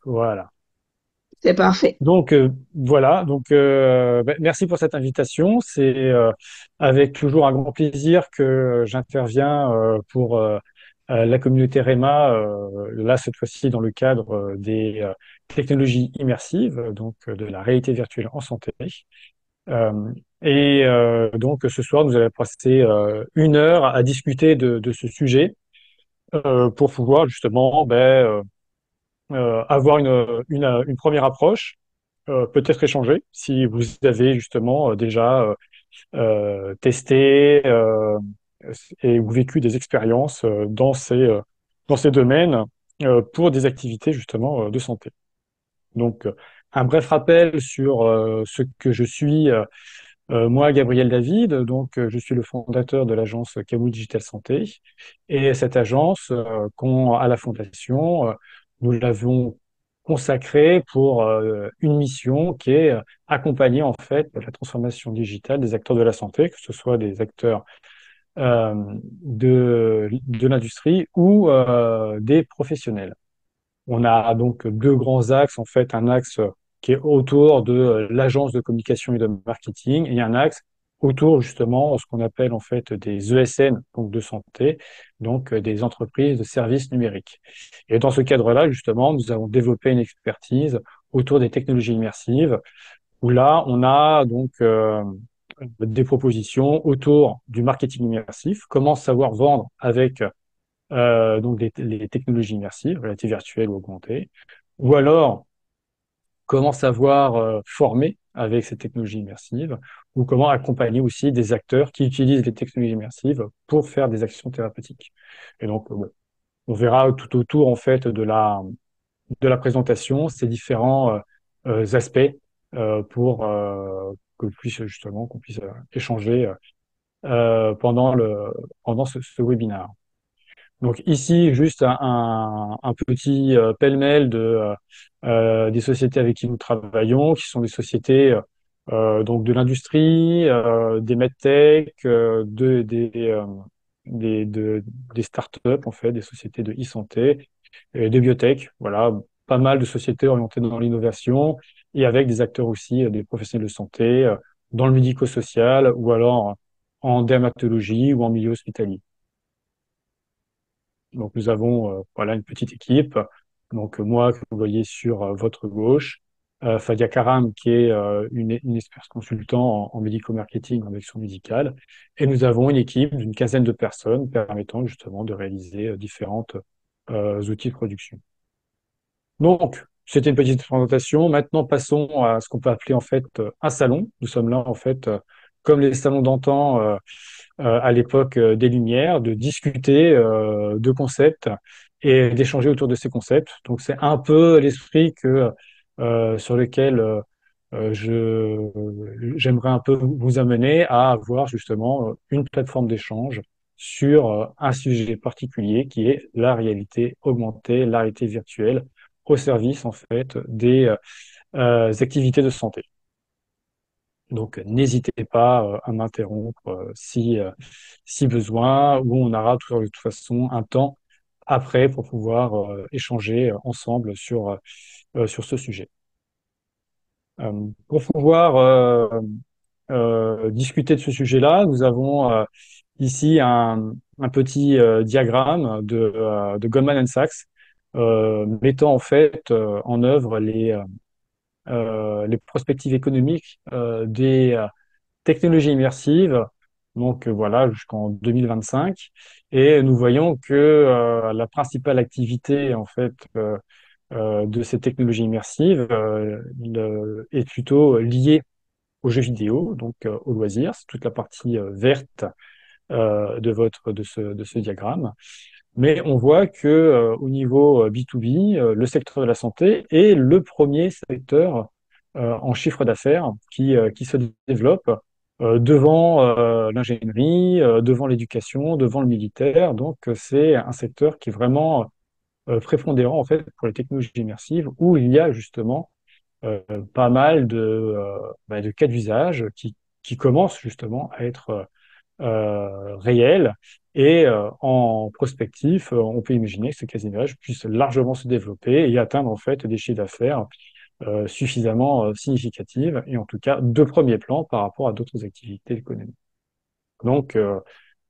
Voilà. C'est parfait. Donc voilà, donc merci pour cette invitation. C'est avec toujours un grand plaisir que j'interviens pour la communauté REMA, là cette fois-ci dans le cadre des technologies immersives, donc de la réalité virtuelle en santé. Euh, donc ce soir, nous allons passer 1 heure à discuter de ce sujet pour pouvoir justement avoir une première approche, peut-être échanger si vous avez justement déjà testé et ou vécu des expériences dans ces domaines pour des activités justement de santé. Donc, un bref rappel sur ce que je suis. Moi, Gabriel David, donc je suis le fondateur de l'agence Camou Digital Santé. Et cette agence, à la fondation, nous l'avons consacrée pour une mission qui est accompagner en fait la transformation digitale des acteurs de la santé, que ce soit des acteurs de l'industrie ou des professionnels. On a donc 2 grands axes, en fait, un axe qui est autour de l'agence de communication et de marketing, et un axe autour justement de ce qu'on appelle en fait des ESN, donc de santé, donc des entreprises de services numériques. Et dans ce cadre-là, justement, nous avons développé une expertise autour des technologies immersives, où là, on a donc des propositions autour du marketing immersif, comment savoir vendre avec donc les technologies immersives, réalité virtuelle ou augmentée, ou alors comment savoir former avec ces technologies immersives, ou comment accompagner aussi des acteurs qui utilisent les technologies immersives pour faire des actions thérapeutiques. Et donc, bon, on verra tout autour en fait de la présentation ces différents aspects pour que puisse justement qu'on puisse échanger pendant ce webinaire. Donc ici, juste un petit pêle-mêle des sociétés avec qui nous travaillons, qui sont des sociétés donc de l'industrie, des medtech, des startups en fait, des sociétés de e-santé, et des biotech. Voilà, pas mal de sociétés orientées dans l'innovation et avec des acteurs aussi, des professionnels de santé, dans le médico-social ou alors en dermatologie ou en milieu hospitalier. Donc nous avons voilà une petite équipe. Donc moi que vous voyez sur votre gauche, Fadia Karam qui est une experte consultant en médico-marketing, en action médicale, et nous avons une équipe d'une quinzaine de personnes permettant justement de réaliser différentes outils de production. Donc c'était une petite présentation. Maintenant passons à ce qu'on peut appeler en fait un salon. Nous sommes là en fait comme les salons d'antan à l'époque des Lumières, de discuter de concepts et d'échanger autour de ces concepts. Donc c'est un peu l'esprit sur lequel j'aimerais un peu vous amener à avoir justement une plateforme d'échange sur un sujet particulier qui est la réalité augmentée, la réalité virtuelle au service en fait des activités de santé. Donc, n'hésitez pas à m'interrompre si besoin, ou on aura de toute façon un temps après pour pouvoir échanger ensemble sur ce sujet. Pour pouvoir discuter de ce sujet-là, nous avons ici un petit diagramme de Goldman Sachs mettant en fait en œuvre les perspectives économiques des technologie immersive, donc voilà, jusqu'en 2025. Et nous voyons que la principale activité en fait de ces technologies immersives est plutôt liée aux jeux vidéo, donc aux loisirs. C'est toute la partie verte de ce diagramme. Mais on voit que au niveau B2B, le secteur de la santé est le premier secteur en chiffre d'affaires qui se développe devant l'ingénierie, devant l'éducation, devant le militaire. Donc c'est un secteur qui est vraiment prépondérant en fait pour les technologies immersives où il y a justement pas mal de cas d'usage qui commencent justement à être réel. Et en prospectif, on peut imaginer que ce quasi-nuage puisse largement se développer et atteindre en fait des chiffres d'affaires suffisamment significatifs et en tout cas de premier plan par rapport à d'autres activités économiques. Donc,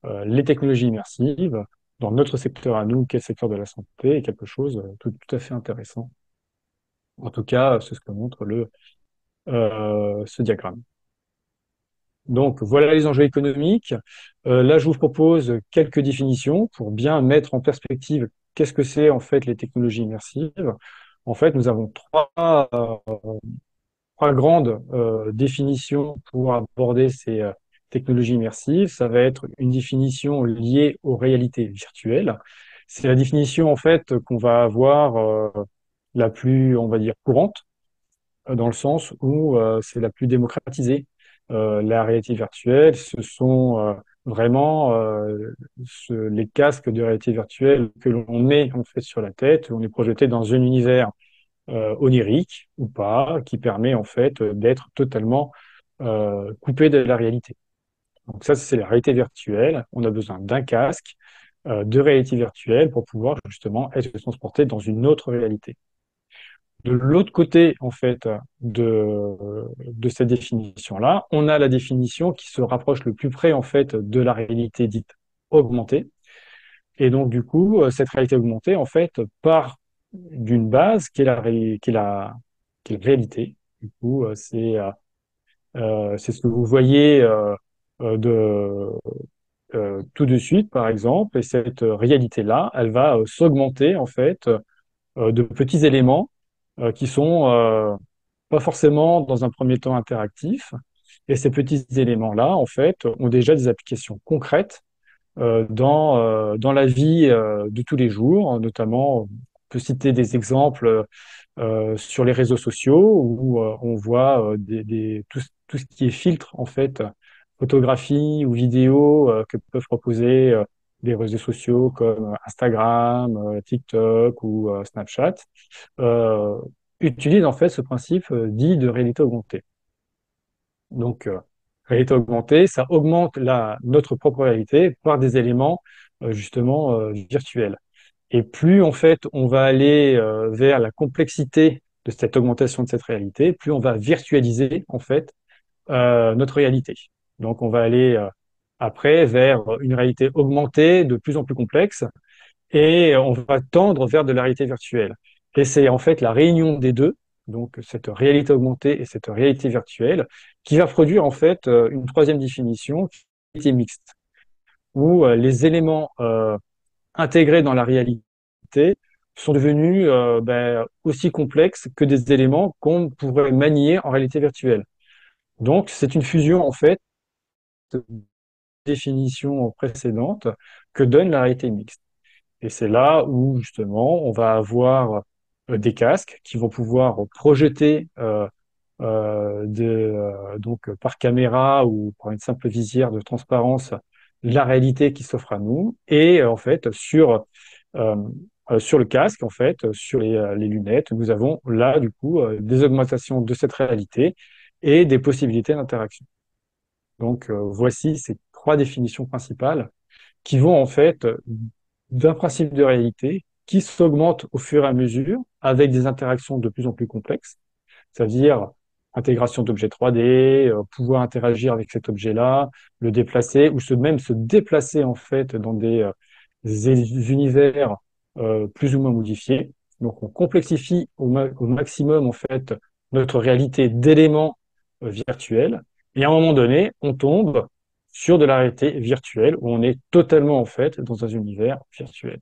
les technologies immersives, dans notre secteur à nous, qui est le secteur de la santé, est quelque chose de tout à fait intéressant. En tout cas, c'est ce que montre ce diagramme. Donc, voilà les enjeux économiques. Là, je vous propose quelques définitions pour bien mettre en perspective qu'est-ce que c'est en fait les technologies immersives. En fait, nous avons trois grandes définitions pour aborder ces technologies immersives. Ça va être une définition liée aux réalités virtuelles. C'est la définition en fait qu'on va avoir la plus, on va dire, courante dans le sens où c'est la plus démocratisée. La réalité virtuelle, ce sont vraiment les casques de réalité virtuelle que l'on met en fait sur la tête. On est projeté dans un univers onirique ou pas, qui permet en fait d'être totalement coupé de la réalité. Donc ça, c'est la réalité virtuelle. On a besoin d'un casque de réalité virtuelle pour pouvoir justement être transporté dans une autre réalité. De l'autre côté, en fait, de cette définition-là, on a la définition qui se rapproche le plus près, en fait, de la réalité dite augmentée. Et donc, du coup, cette réalité augmentée, en fait, part d'une base qui est la réalité. Du coup, c'est ce que vous voyez de, tout de suite, par exemple. Et cette réalité-là, elle va s'augmenter, en fait, de petits éléments qui sont pas forcément dans un premier temps interactifs. Et ces petits éléments-là, en fait, ont déjà des applications concrètes dans la vie de tous les jours. Notamment, on peut citer des exemples sur les réseaux sociaux où on voit tout ce qui est filtre, en fait, photographie ou vidéo que peuvent proposer des réseaux sociaux comme Instagram, TikTok ou Snapchat, euh, utilise en fait ce principe dit de réalité augmentée. Donc, réalité augmentée, ça augmente notre propre réalité par des éléments justement virtuels. Et plus en fait on va aller vers la complexité de cette augmentation de cette réalité, plus on va virtualiser en fait notre réalité. Donc, on va aller après vers une réalité augmentée de plus en plus complexe et on va tendre vers de la réalité virtuelle. Et c'est en fait la réunion des deux, donc cette réalité augmentée et cette réalité virtuelle, qui va produire en fait une troisième définition, qui est mixte, où les éléments intégrés dans la réalité sont devenus aussi complexes que des éléments qu'on pourrait manier en réalité virtuelle. Donc, c'est une fusion en fait de définition précédente que donne la réalité mixte. Et c'est là où justement on va avoir des casques qui vont pouvoir projeter donc par caméra ou par une simple visière de transparence la réalité qui s'offre à nous. Et en fait euh, sur le casque, en fait sur les lunettes, nous avons là du coup des augmentations de cette réalité et des possibilités d'interaction. Donc voici ces trois définitions principales qui vont en fait d'un principe de réalité qui s'augmente au fur et à mesure avec des interactions de plus en plus complexes, c'est-à-dire intégration d'objets 3D, pouvoir interagir avec cet objet-là, le déplacer ou même se déplacer en fait dans des univers plus ou moins modifiés. Donc on complexifie au maximum en fait notre réalité d'éléments virtuels et à un moment donné, on tombe sur de la réalité virtuelle où on est totalement en fait dans un univers virtuel.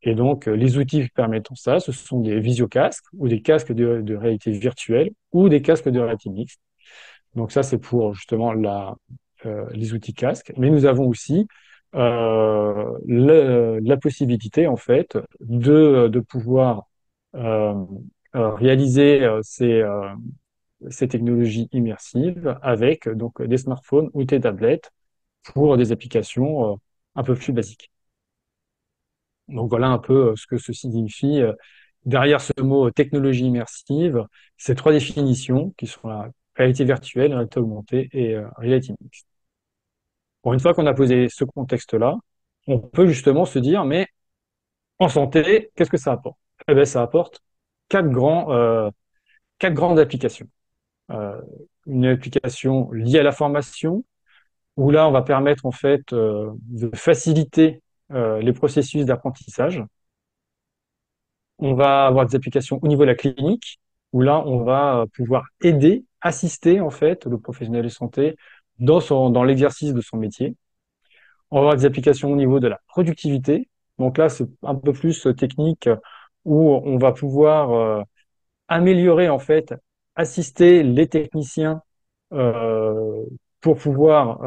Et donc, les outils permettant ça, ce sont des visiocasques ou des casques de réalité virtuelle ou des casques de réalité mixte. Donc ça, c'est pour justement les outils casques. Mais nous avons aussi la possibilité, en fait, de pouvoir euh, réaliser ces technologies immersives avec donc des smartphones ou des tablettes pour des applications un peu plus basiques. Donc voilà un peu ce que ceci signifie. Derrière ce mot technologie immersive, ces trois définitions qui sont la réalité virtuelle, réalité augmentée et réalité mixte. Bon, une fois qu'on a posé ce contexte-là, on peut justement se dire, mais en santé, qu'est-ce que ça apporte? Eh bien, ça apporte quatre grands, quatre grandes applications. Euh, une application liée à la formation, où là, on va permettre en fait de faciliter les processus d'apprentissage. On va avoir des applications au niveau de la clinique, où là, on va pouvoir aider, assister en fait le professionnel de santé dans l'exercice de son métier. On va avoir des applications au niveau de la productivité. Donc là, c'est un peu plus technique, où on va pouvoir améliorer en fait, assister les techniciens euh, pour pouvoir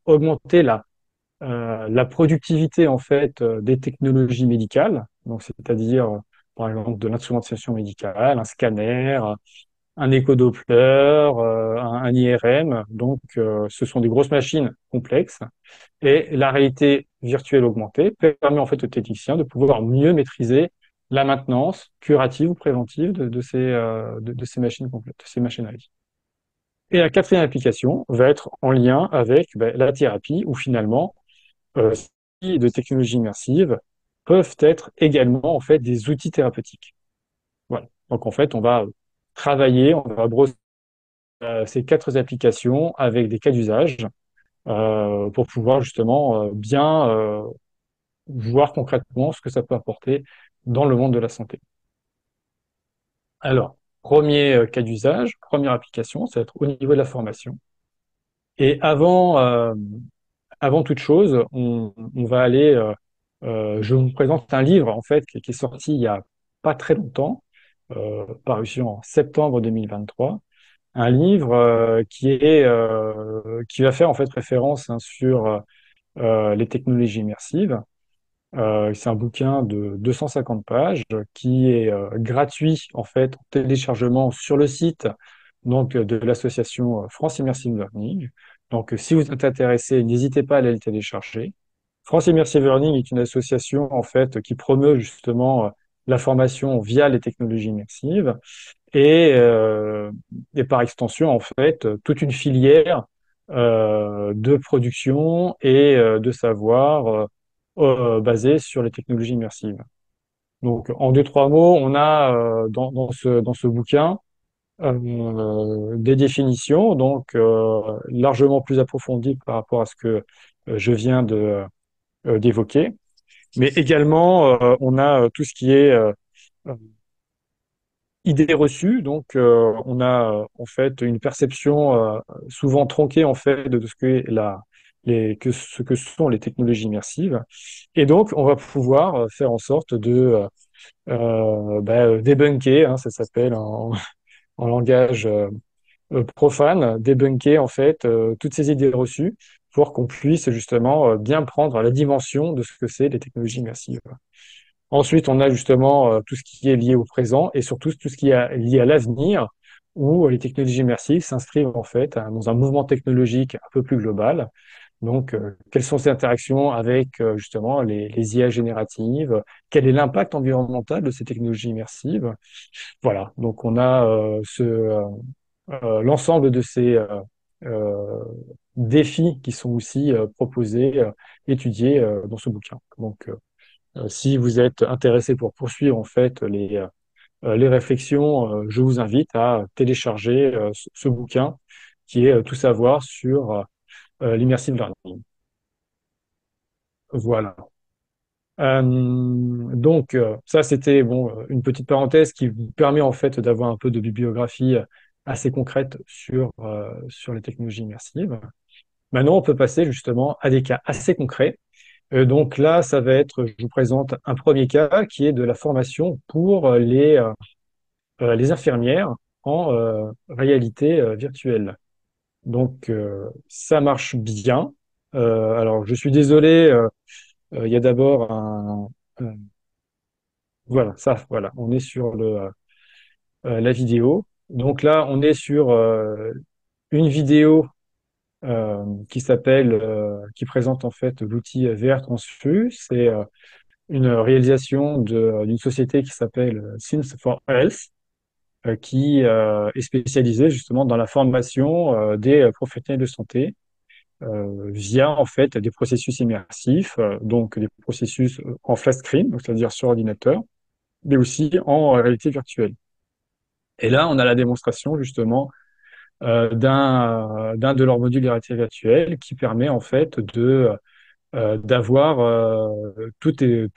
augmenter la productivité en fait des technologies médicales, donc c'est-à-dire par exemple de l'instrumentation médicale, un scanner, un échodoppler, un IRM. Donc ce sont des grosses machines complexes et la réalité virtuelle augmentée permet en fait aux techniciens de pouvoir mieux maîtriser la maintenance curative ou préventive de ces machines complètes, de ces machineries. Et la quatrième application va être en lien avec ben, la thérapie, où finalement de technologies immersives peuvent être également en fait des outils thérapeutiques. Voilà. Donc en fait, on va travailler, on va brosser ces quatre applications avec des cas d'usage pour pouvoir justement bien voir concrètement ce que ça peut apporter dans le monde de la santé. Alors, premier cas d'usage, première application, ça va être au niveau de la formation. Et avant toute chose, on va aller. Je vous présente un livre en fait qui est sorti il y a pas très longtemps, paru en septembre 2023. Un livre qui va faire en fait référence hein, sur les technologies immersives. C'est un bouquin de 250 pages qui est gratuit en fait en téléchargement sur le site donc de l'association France Immersive Learning. Donc si vous êtes intéressé, n'hésitez pas à aller le télécharger. France Immersive Learning est une association en fait qui promeut justement la formation via les technologies immersives et, euh, et par extension en fait toute une filière de production et de savoir basée sur les technologies immersives. Donc en deux trois mots, on a dans ce bouquin des définitions donc largement plus approfondies par rapport à ce que je viens d'évoquer, mais également on a tout ce qui est idées reçues. Donc, on a en fait une perception souvent tronquée en fait de ce que ce que sont les technologies immersives. Et donc, on va pouvoir faire en sorte de débunker, hein, ça s'appelle en langage profane, débunker en fait toutes ces idées reçues pour qu'on puisse justement bien prendre la dimension de ce que c'est les technologies immersives. Ensuite, on a justement tout ce qui est lié au présent et surtout tout ce qui est lié à l'avenir, où les technologies immersives s'inscrivent en fait dans un mouvement technologique un peu plus global. Donc, quelles sont ces interactions avec justement les IA génératives? Quel est l'impact environnemental de ces technologies immersives? Voilà. Donc, on a l'ensemble de ces euh, défis qui sont aussi proposés, étudiés dans ce bouquin. Donc, si vous êtes intéressé pour poursuivre en fait les réflexions, je vous invite à télécharger ce bouquin qui est Tout savoir sur l'immersive learning. Voilà. Ça c'était bon une petite parenthèse qui vous permet en fait d'avoir un peu de bibliographie assez concrète sur les technologies immersives. Maintenant, on peut passer justement à des cas assez concrets. Donc là, ça va être, je vous présente un premier cas qui est de la formation pour les infirmières en réalité virtuelle. Donc ça marche bien. Alors je suis désolé, il y a d'abord voilà, ça, voilà, on est sur la vidéo. Donc là, on est sur une vidéo qui présente en fait l'outil VR Transfus. C'est une réalisation d'une société qui s'appelle Sims for Health, qui est spécialisée justement dans la formation des professionnels de santé. via en fait des processus immersifs, donc des processus en flat screen, donc c'est-à-dire sur ordinateur, mais aussi en réalité virtuelle. Et là, on a la démonstration justement d'un de leurs modules de réalité virtuelle qui permet en fait de d'avoir toutes les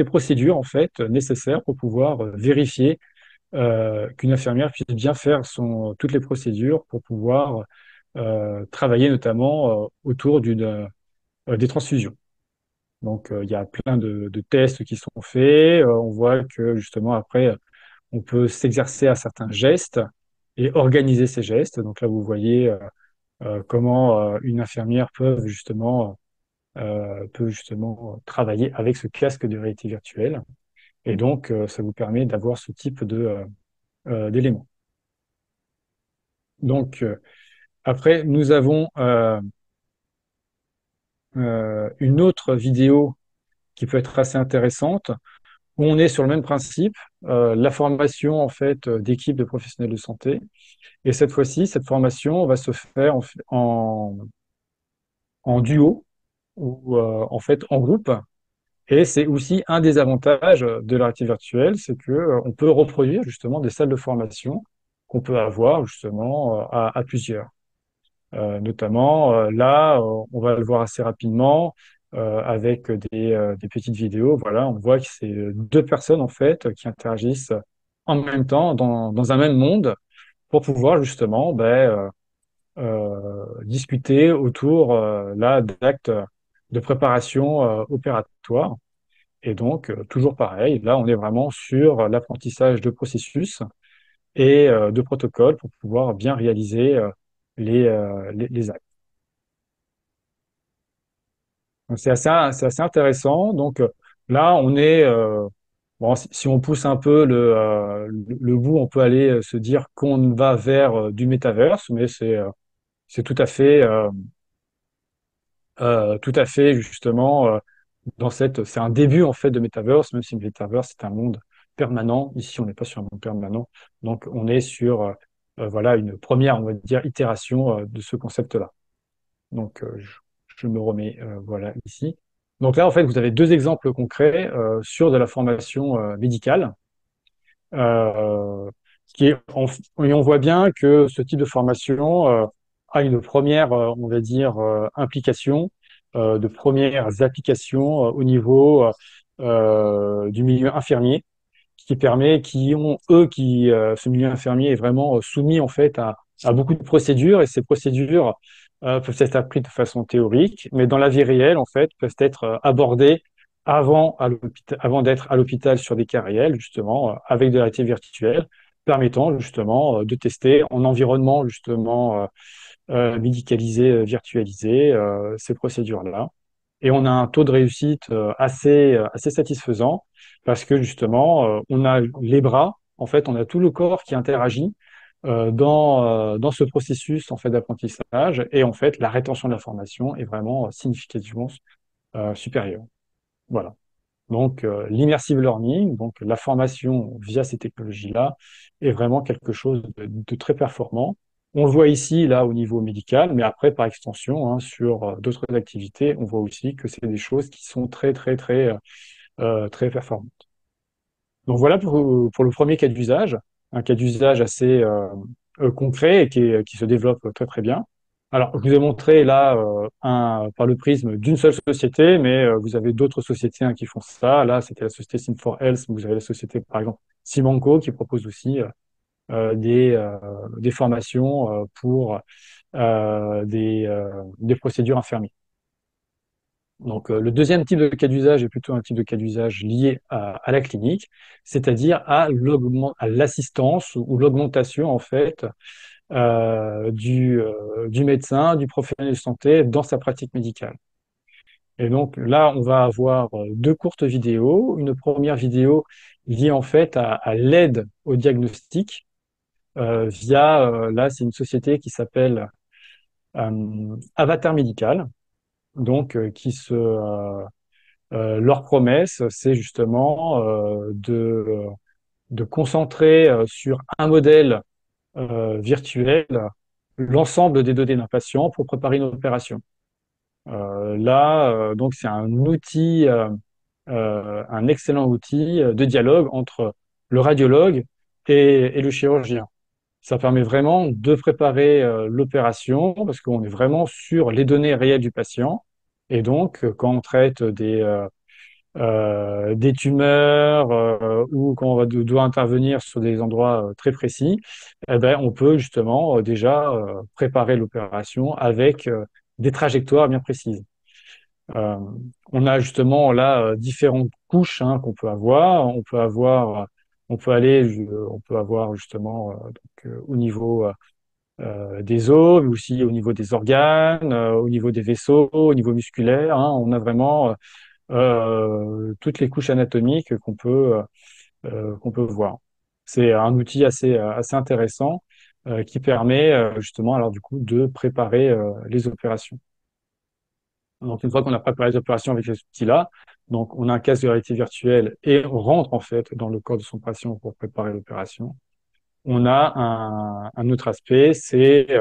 procédures en fait nécessaires pour pouvoir vérifier qu'une infirmière puisse bien faire toutes les procédures pour pouvoir travailler notamment autour des transfusions. Donc, il y a plein de tests qui sont faits. On voit que justement après, on peut s'exercer à certains gestes et organiser ces gestes. Donc là, vous voyez comment une infirmière peut justement travailler avec ce casque de réalité virtuelle. Et donc, ça vous permet d'avoir ce type d'éléments. Donc, après, nous avons une autre vidéo qui peut être assez intéressante, où on est sur le même principe, la formation en fait d'équipes de professionnels de santé. Et cette fois-ci, cette formation va se faire en duo ou en fait en groupe. Et c'est aussi un des avantages de la réalité virtuelle, c'est que on peut reproduire justement des salles de formation qu'on peut avoir justement à plusieurs. Notamment, là, on va le voir assez rapidement avec des petites vidéos. Voilà, on voit que c'est deux personnes en fait qui interagissent en même temps dans un même monde pour pouvoir justement discuter autour là d'actes de préparation opératoire. Et donc, toujours pareil, là, on est vraiment sur l'apprentissage de processus et de protocoles pour pouvoir bien réaliser les actes. Donc, c'est assez intéressant. Donc, là, on est, bon, si on pousse un peu le bout, on peut aller se dire qu'on va vers du métaverse, mais c'est tout à fait justement c'est un début en fait de Metaverse, même si le Metaverse est un monde permanent. Ici, on n'est pas sur un monde permanent, donc on est sur voilà une première, on va dire, itération de ce concept-là. Donc, je me remets voilà ici. Donc là, en fait, vous avez deux exemples concrets sur de la formation médicale. Euh, et on voit bien que ce type de formation a une première, on va dire, implication, de premières applications au niveau du milieu infirmier, ce milieu infirmier est vraiment soumis en fait à beaucoup de procédures, et ces procédures peuvent être apprises de façon théorique, mais dans la vie réelle, en fait, peuvent être abordées avant d'être à l'hôpital sur des cas réels, justement, avec de la réalité virtuelle, permettant justement de tester en environnement justement médicalisé, virtualisé, ces procédures-là. Et on a un taux de réussite assez satisfaisant parce que justement, on a les bras, en fait, on a tout le corps qui interagit dans ce processus en fait d'apprentissage, et en fait, la rétention de l'information est vraiment significativement supérieure. Voilà. Donc, l'immersive learning, donc la formation via ces technologies-là, est vraiment quelque chose de très performant. On le voit ici, là, au niveau médical, mais après, par extension, hein, sur d'autres activités, on voit aussi que c'est des choses qui sont très performantes. Donc voilà pour le premier cas d'usage, un cas d'usage assez concret et qui se développe très très bien. Alors, je vous ai montré là par le prisme d'une seule société, mais vous avez d'autres sociétés hein, qui font ça. Là, c'était la société Sim4Health, mais vous avez la société, par exemple, Simanco, qui propose aussi des formations pour des procédures infirmières. Donc, le deuxième type de cas d'usage est plutôt un type de cas d'usage lié à la clinique, c'est-à-dire à l'assistance ou l'augmentation en fait du médecin, du professionnel de santé dans sa pratique médicale. Et donc là, on va avoir deux courtes vidéos. Une première vidéo liée en fait à l'aide au diagnostic via, là, c'est une société qui s'appelle Avatar Médical, donc leur promesse, c'est justement de concentrer sur un modèle virtuel l'ensemble des données d'un patient pour préparer une opération. Là, donc c'est un outil, un excellent outil de dialogue entre le radiologue et le chirurgien. Ça permet vraiment de préparer l'opération parce qu'on est vraiment sur les données réelles du patient. Et donc, quand on traite des tumeurs ou quand doit intervenir sur des endroits très précis, eh ben, on peut justement déjà préparer l'opération avec des trajectoires bien précises. Euh, on a justement là différentes couches hein, qu'on peut avoir. On peut aller, on peut avoir justement au niveau des os, mais aussi au niveau des organes, au niveau des vaisseaux, au niveau musculaire. Hein. On a vraiment toutes les couches anatomiques qu'on peut voir. C'est un outil assez intéressant qui permet justement alors du coup de préparer les opérations. Donc une fois qu'on a préparé les opérations avec ces outils-là, donc on a un casque de réalité virtuelle et on rentre en fait dans le corps de son patient pour préparer l'opération. On a un autre aspect, c'est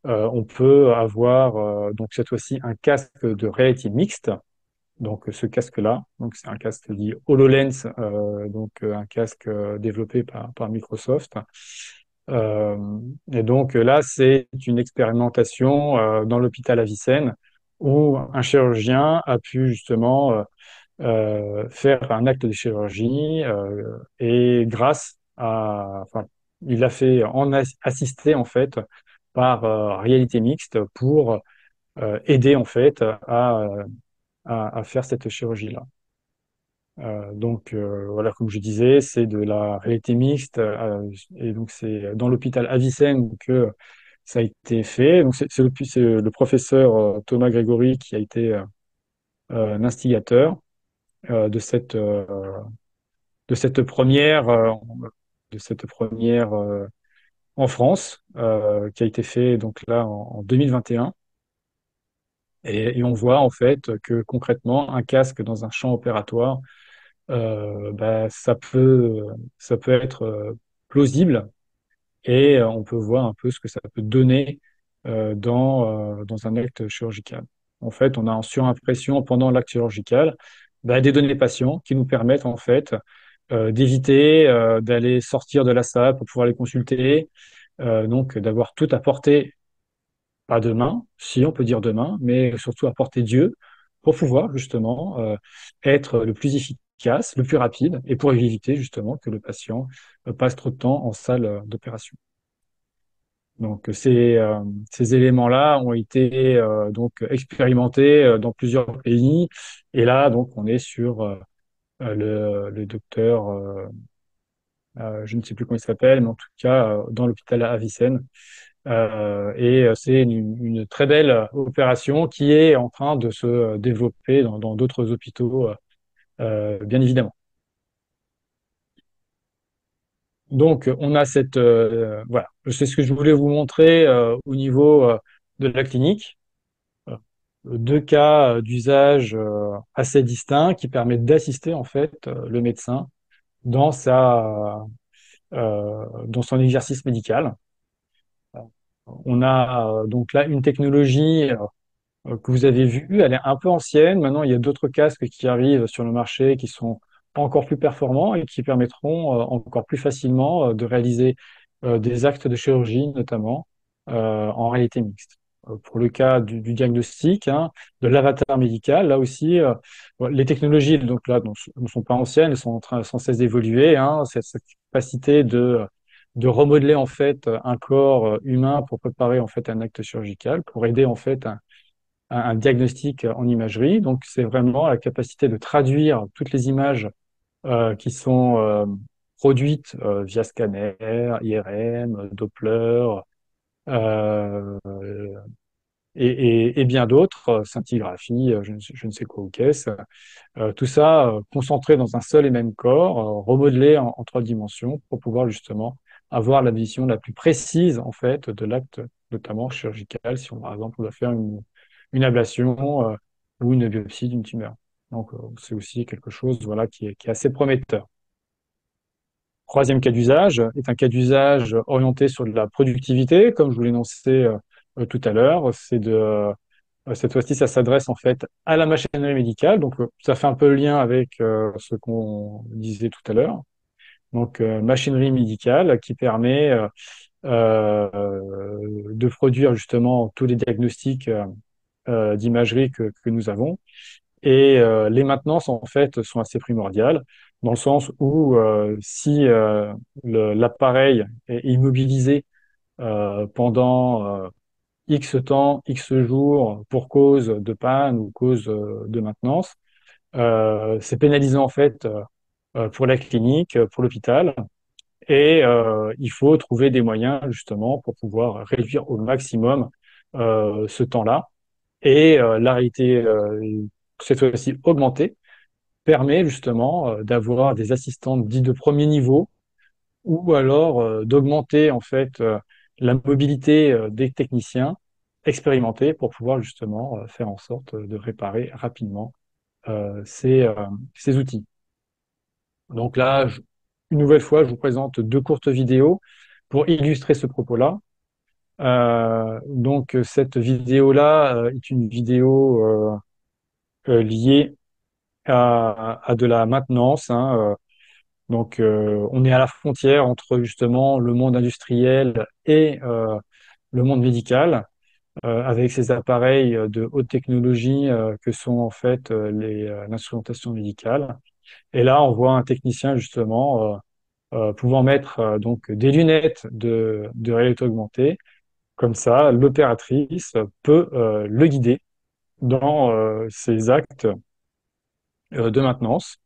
on peut avoir donc cette fois-ci un casque de réalité mixte. Donc ce casque-là, donc c'est un casque dit HoloLens, un casque développé par Microsoft. Et donc là, c'est une expérimentation dans l'hôpital Avicenne où un chirurgien a pu justement faire un acte de chirurgie et grâce à, enfin, il a fait assister en fait par réalité mixte pour aider en fait à faire cette chirurgie-là. Voilà, comme je disais, c'est de la réalité mixte et donc c'est dans l'hôpital Avicenne que ça a été fait. Donc c'est le professeur Thomas Grégory qui a été l'instigateur de de cette première de cette première en France qui a été fait donc là en 2021. Et on voit en fait que concrètement un casque dans un champ opératoire bah, ça peut être plausible et on peut voir un peu ce que ça peut donner dans un acte chirurgical. En fait, on a en surimpression pendant l'acte chirurgical bah, des données patients qui nous permettent en fait d'éviter d'aller sortir de la salle pour pouvoir les consulter, donc d'avoir tout à portée, pas demain, si on peut dire demain, mais surtout à portée d'yeux pour pouvoir justement être le plus efficace, le plus rapide et pour éviter justement que le patient passe trop de temps en salle d'opération. Donc ces éléments-là ont été donc expérimentés dans plusieurs pays et là donc on est sur le docteur je ne sais plus comment il s'appelle mais en tout cas dans l'hôpital Avicenne c'est une très belle opération qui est en train de se développer dans d'autres hôpitaux bien évidemment. Donc, on a voilà, c'est ce que je voulais vous montrer au niveau de la clinique. Euh, Deux cas d'usage assez distincts qui permettent d'assister en fait le médecin dans dans son exercice médical. On a donc là une technologie que vous avez vue, elle est un peu ancienne. Maintenant, il y a d'autres casques qui arrivent sur le marché qui sont encore plus performants et qui permettront encore plus facilement de réaliser des actes de chirurgie, notamment en réalité mixte. Pour le cas du diagnostic, hein, de l'avatar médical, là aussi, bon, les technologies donc là ne sont pas anciennes, elles sont en train sans cesse d'évoluer. Hein, cette capacité de remodeler en fait un corps humain pour préparer en fait un acte chirurgical, pour aider en fait un diagnostic en imagerie. Donc, c'est vraiment la capacité de traduire toutes les images qui sont produites via scanner, IRM, Doppler euh, et bien d'autres, scintigraphie, je ne sais quoi ou qu'est-ce. Tout ça concentré dans un seul et même corps, remodelé en trois dimensions pour pouvoir justement avoir la vision la plus précise en fait de l'acte, notamment chirurgical, si on par exemple on doit faire une ablation ou une biopsie d'une tumeur. Donc c'est aussi quelque chose voilà qui est assez prometteur. Troisième cas d'usage est un cas d'usage orienté sur de la productivité, comme je vous l'ai énoncé tout à l'heure. Cette fois-ci, ça s'adresse en fait à la machinerie médicale. Donc, ça fait un peu le lien avec ce qu'on disait tout à l'heure. Donc, machinerie médicale qui permet de produire justement tous les diagnostics d'imagerie que nous avons. Et les maintenances, en fait, sont assez primordiales, dans le sens où si l'appareil est immobilisé pendant X temps, X jours, pour cause de panne ou cause de maintenance, c'est pénalisant, en fait, pour la clinique, pour l'hôpital. Et il faut trouver des moyens, justement, pour pouvoir réduire au maximum ce temps-là. Et la réalité, cette fois-ci augmentée, permet justement d'avoir des assistants dits de premier niveau ou alors d'augmenter en fait la mobilité des techniciens expérimentés pour pouvoir justement faire en sorte de réparer rapidement ces outils. Donc là, une nouvelle fois, je vous présente deux courtes vidéos pour illustrer ce propos-là. Donc cette vidéo-là est une vidéo liée à de la maintenance, hein. Donc, on est à la frontière entre justement le monde industriel et le monde médical, avec ces appareils de haute technologie que sont en fait l'instrumentation médicale. Et là, on voit un technicien justement pouvant mettre donc des lunettes de réalité augmentée. Comme ça, l'opératrice peut le guider dans ses actes de maintenance.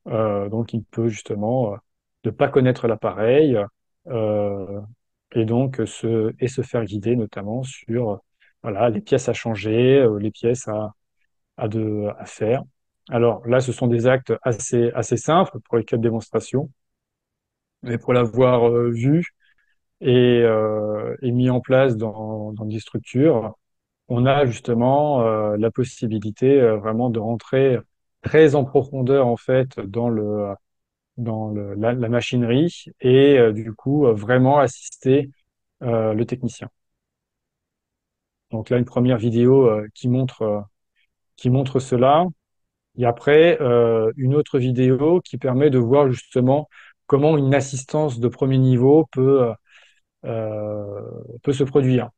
Donc, il peut justement ne pas connaître l'appareil euh, et donc se faire guider notamment sur voilà, les pièces à changer, les pièces à faire. Alors là, ce sont des actes assez simples pour les cas de démonstration, mais pour l'avoir vu et mis en place dans des structures, on a justement la possibilité vraiment de rentrer très en profondeur en fait dans la machinerie et du coup vraiment assister le technicien. Donc là, une première vidéo qui montre cela. Et après, une autre vidéo qui permet de voir justement comment une assistance de premier niveau peut se produire.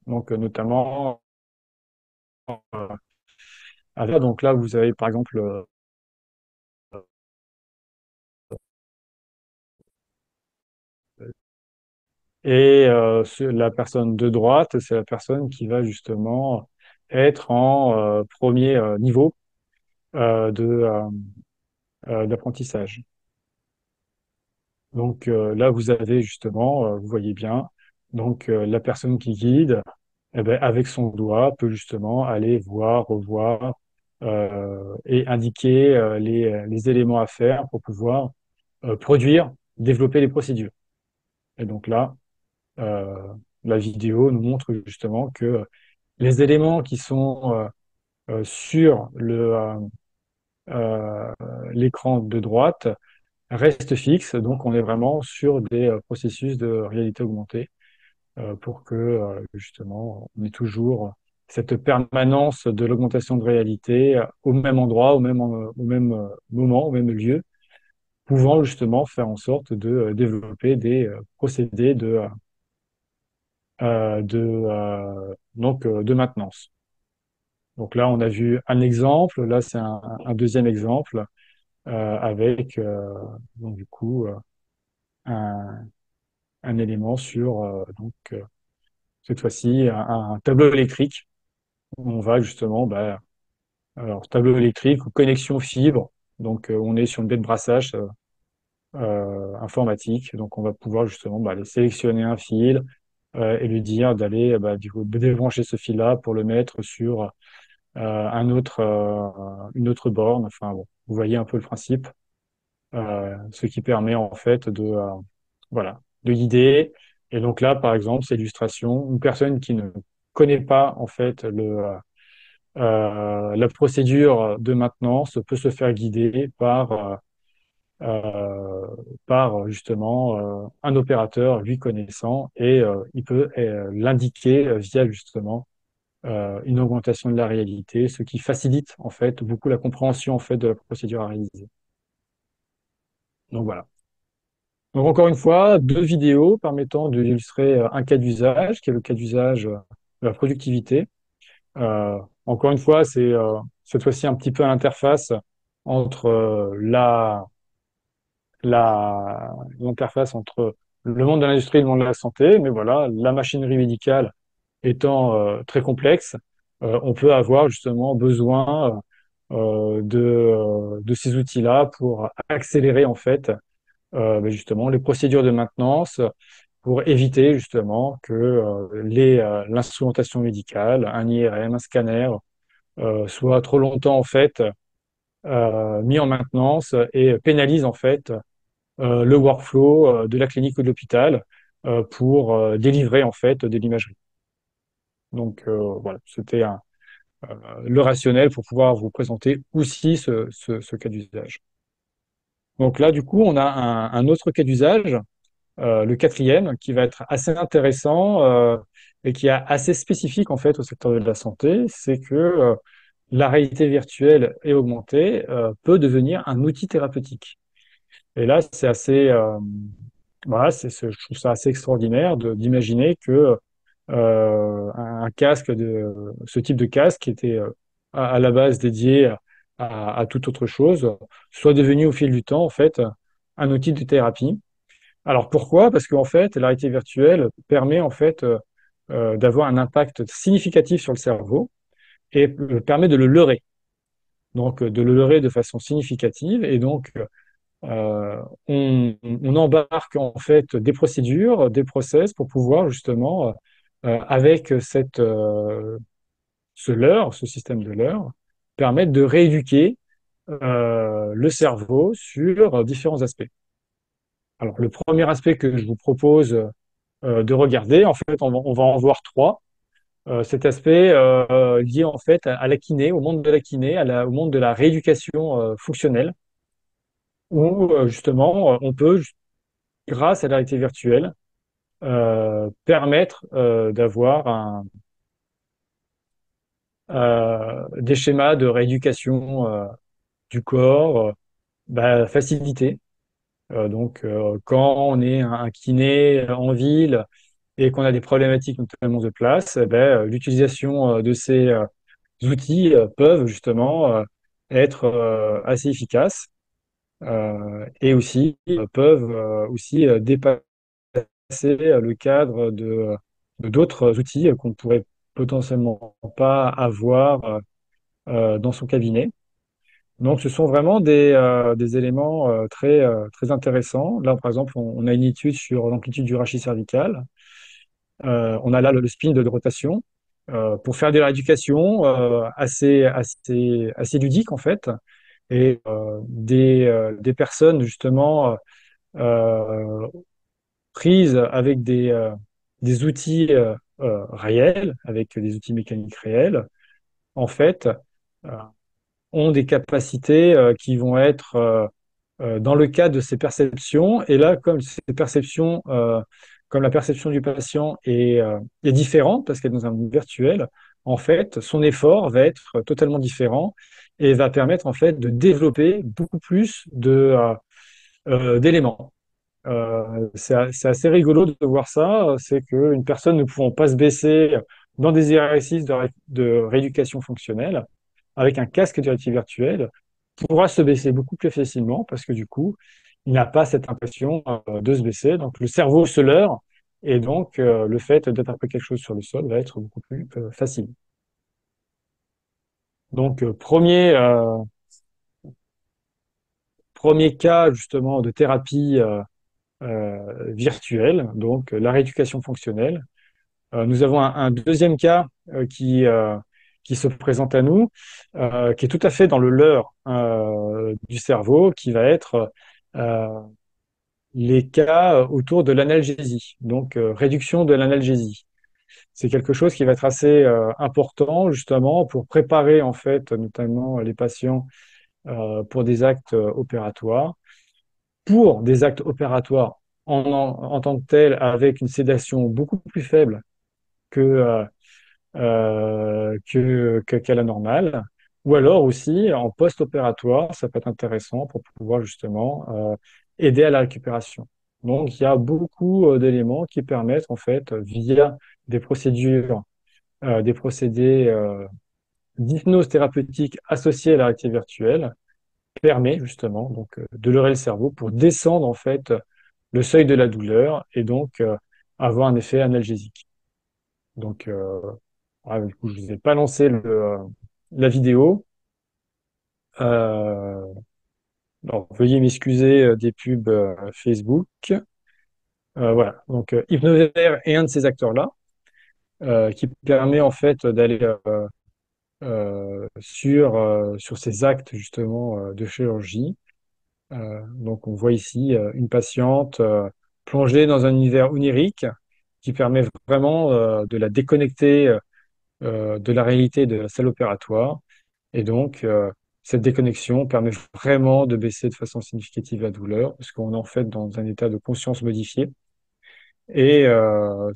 Donc notamment, donc là, vous avez par exemple la personne de droite, c'est la personne qui va justement être en premier niveau d'apprentissage. Donc là, vous avez justement, vous voyez bien, donc la personne qui guide, eh ben, avec son doigt, peut justement aller voir, revoir et indiquer les éléments à faire pour pouvoir produire, développer les procédures. Et donc là, euh, la vidéo nous montre justement que les éléments qui sont sur euh, l'écran de droite restent fixes. Donc, on est vraiment sur des processus de réalité augmentée pour que justement on ait toujours cette permanence de l'augmentation de réalité au même endroit, au même moment, au même lieu, pouvant justement faire en sorte de développer des procédés de maintenance. Donc là, on a vu un exemple. Là, c'est un deuxième exemple avec donc du coup un, un élément sur cette fois-ci un tableau électrique où on va justement alors tableau électrique ou connexion fibre. Donc on est sur une baie de brassage informatique. Donc on va pouvoir justement aller sélectionner un fil et lui dire d'aller du coup, de débrancher ce fil-là pour le mettre sur une autre borne. Enfin bon, vous voyez un peu le principe, ce qui permet en fait voilà, de guider. Et donc là, par exemple, c'est illustration, une personne qui ne connaît pas en fait la procédure de maintenance peut se faire guider par euh, par justement un opérateur lui connaissant et il peut l'indiquer via justement une augmentation de la réalité, ce qui facilite en fait beaucoup la compréhension en fait de la procédure à réaliser. Donc voilà. Donc encore une fois, deux vidéos permettant d'illustrer un cas d'usage, qui est le cas d'usage de la productivité. Encore une fois, c'est cette fois-ci un petit peu à l'interface entre l'interface entre le monde de l'industrie et le monde de la santé, mais voilà, la machinerie médicale étant très complexe, on peut avoir justement besoin de ces outils-là pour accélérer en fait justement les procédures de maintenance pour éviter justement que l'instrumentation médicale, un IRM, un scanner, soit trop longtemps en fait mis en maintenance et pénalise en fait le workflow de la clinique ou de l'hôpital pour délivrer en fait de l'imagerie. Donc voilà, c'était le rationnel pour pouvoir vous présenter aussi ce cas d'usage. Donc là, du coup, on a un autre cas d'usage, le quatrième, qui va être assez intéressant et qui est assez spécifique en fait au secteur de la santé, c'est que la réalité virtuelle et augmentée peut devenir un outil thérapeutique. Et là, c'est assez, voilà, je trouve ça assez extraordinaire d'imaginer que un casque ce type de casque qui était à la base dédié à toute autre chose, soit devenu au fil du temps, en fait, un outil de thérapie. Alors pourquoi? Parce qu'en fait, la réalité virtuelle permet en fait d'avoir un impact significatif sur le cerveau et permet de le leurrer. Donc de le leurrer de façon significative et donc on embarque en fait des procédures, des process pour pouvoir justement, avec ce leurre, ce système de leurre, permettre de rééduquer le cerveau sur différents aspects. Alors le premier aspect que je vous propose de regarder, en fait, on va en voir trois. Cet aspect lié en fait à la kiné, au monde de la kiné, au monde de la rééducation fonctionnelle, où justement on peut grâce à la réalité virtuelle, permettre d'avoir des schémas de rééducation du corps facilités. Donc, quand on est un kiné en ville et qu'on a des problématiques notamment de place, l'utilisation de ces outils peuvent justement être assez efficaces et aussi peuvent aussi dépasser le cadre de d'autres outils qu'on ne pourrait potentiellement pas avoir dans son cabinet. Donc, ce sont vraiment des éléments très intéressants. Là, par exemple, on a une étude sur l'amplitude du rachis cervical. On a là le spin de rotation pour faire de la rééducation assez ludique, en fait. Et des personnes, justement, euh, prises avec des outils réels, avec des outils mécaniques réels, en fait, euh, ont des capacités qui vont être dans le cadre de ces perceptions. Et là, comme ces perceptions, comme la perception du patient est différente parce qu'elle est dans un monde virtuel, en fait, son effort va être totalement différent et va permettre en fait de développer beaucoup plus d'éléments. C'est assez rigolo de voir ça. C'est qu'une personne ne pouvant pas se baisser dans des exercices de rééducation fonctionnelle, avec un casque de réalité virtuelle, pourra se baisser beaucoup plus facilement parce que du coup, il n'a pas cette impression de se baisser. Donc le cerveau se leurre et donc le fait d'attraper quelque chose sur le sol va être beaucoup plus facile. Donc premier cas justement de thérapie virtuelle, donc la rééducation fonctionnelle. Nous avons un deuxième cas qui se présente à nous, qui est tout à fait dans le leurre du cerveau, qui va être euh, les cas autour de l'analgésie, donc réduction de l'analgésie. C'est quelque chose qui va être assez important justement pour préparer en fait notamment les patients pour des actes opératoires. pour des actes opératoires en tant que tels, avec une sédation beaucoup plus faible que, qu'à la normale. Ou alors aussi, en post-opératoire, ça peut être intéressant pour pouvoir justement aider à la récupération. Donc, il y a beaucoup d'éléments qui permettent, en fait, via des procédures, des procédés d'hypnose thérapeutique associés à la réalité virtuelle, permet justement donc de leurrer le cerveau pour descendre en fait le seuil de la douleur et donc avoir un effet analgésique. Donc, du coup, je vous ai pas lancé la vidéo. Euh, alors, veuillez m'excuser des pubs Facebook. Voilà. Donc, Hypnover est un de ces acteurs-là qui permet en fait d'aller sur ces actes justement de chirurgie. Donc, on voit ici une patiente plongée dans un univers onirique qui permet vraiment de la déconnecter de la réalité de la salle opératoire. Et donc, cette déconnexion permet vraiment de baisser de façon significative la douleur, parce qu'on est en fait dans un état de conscience modifié. Et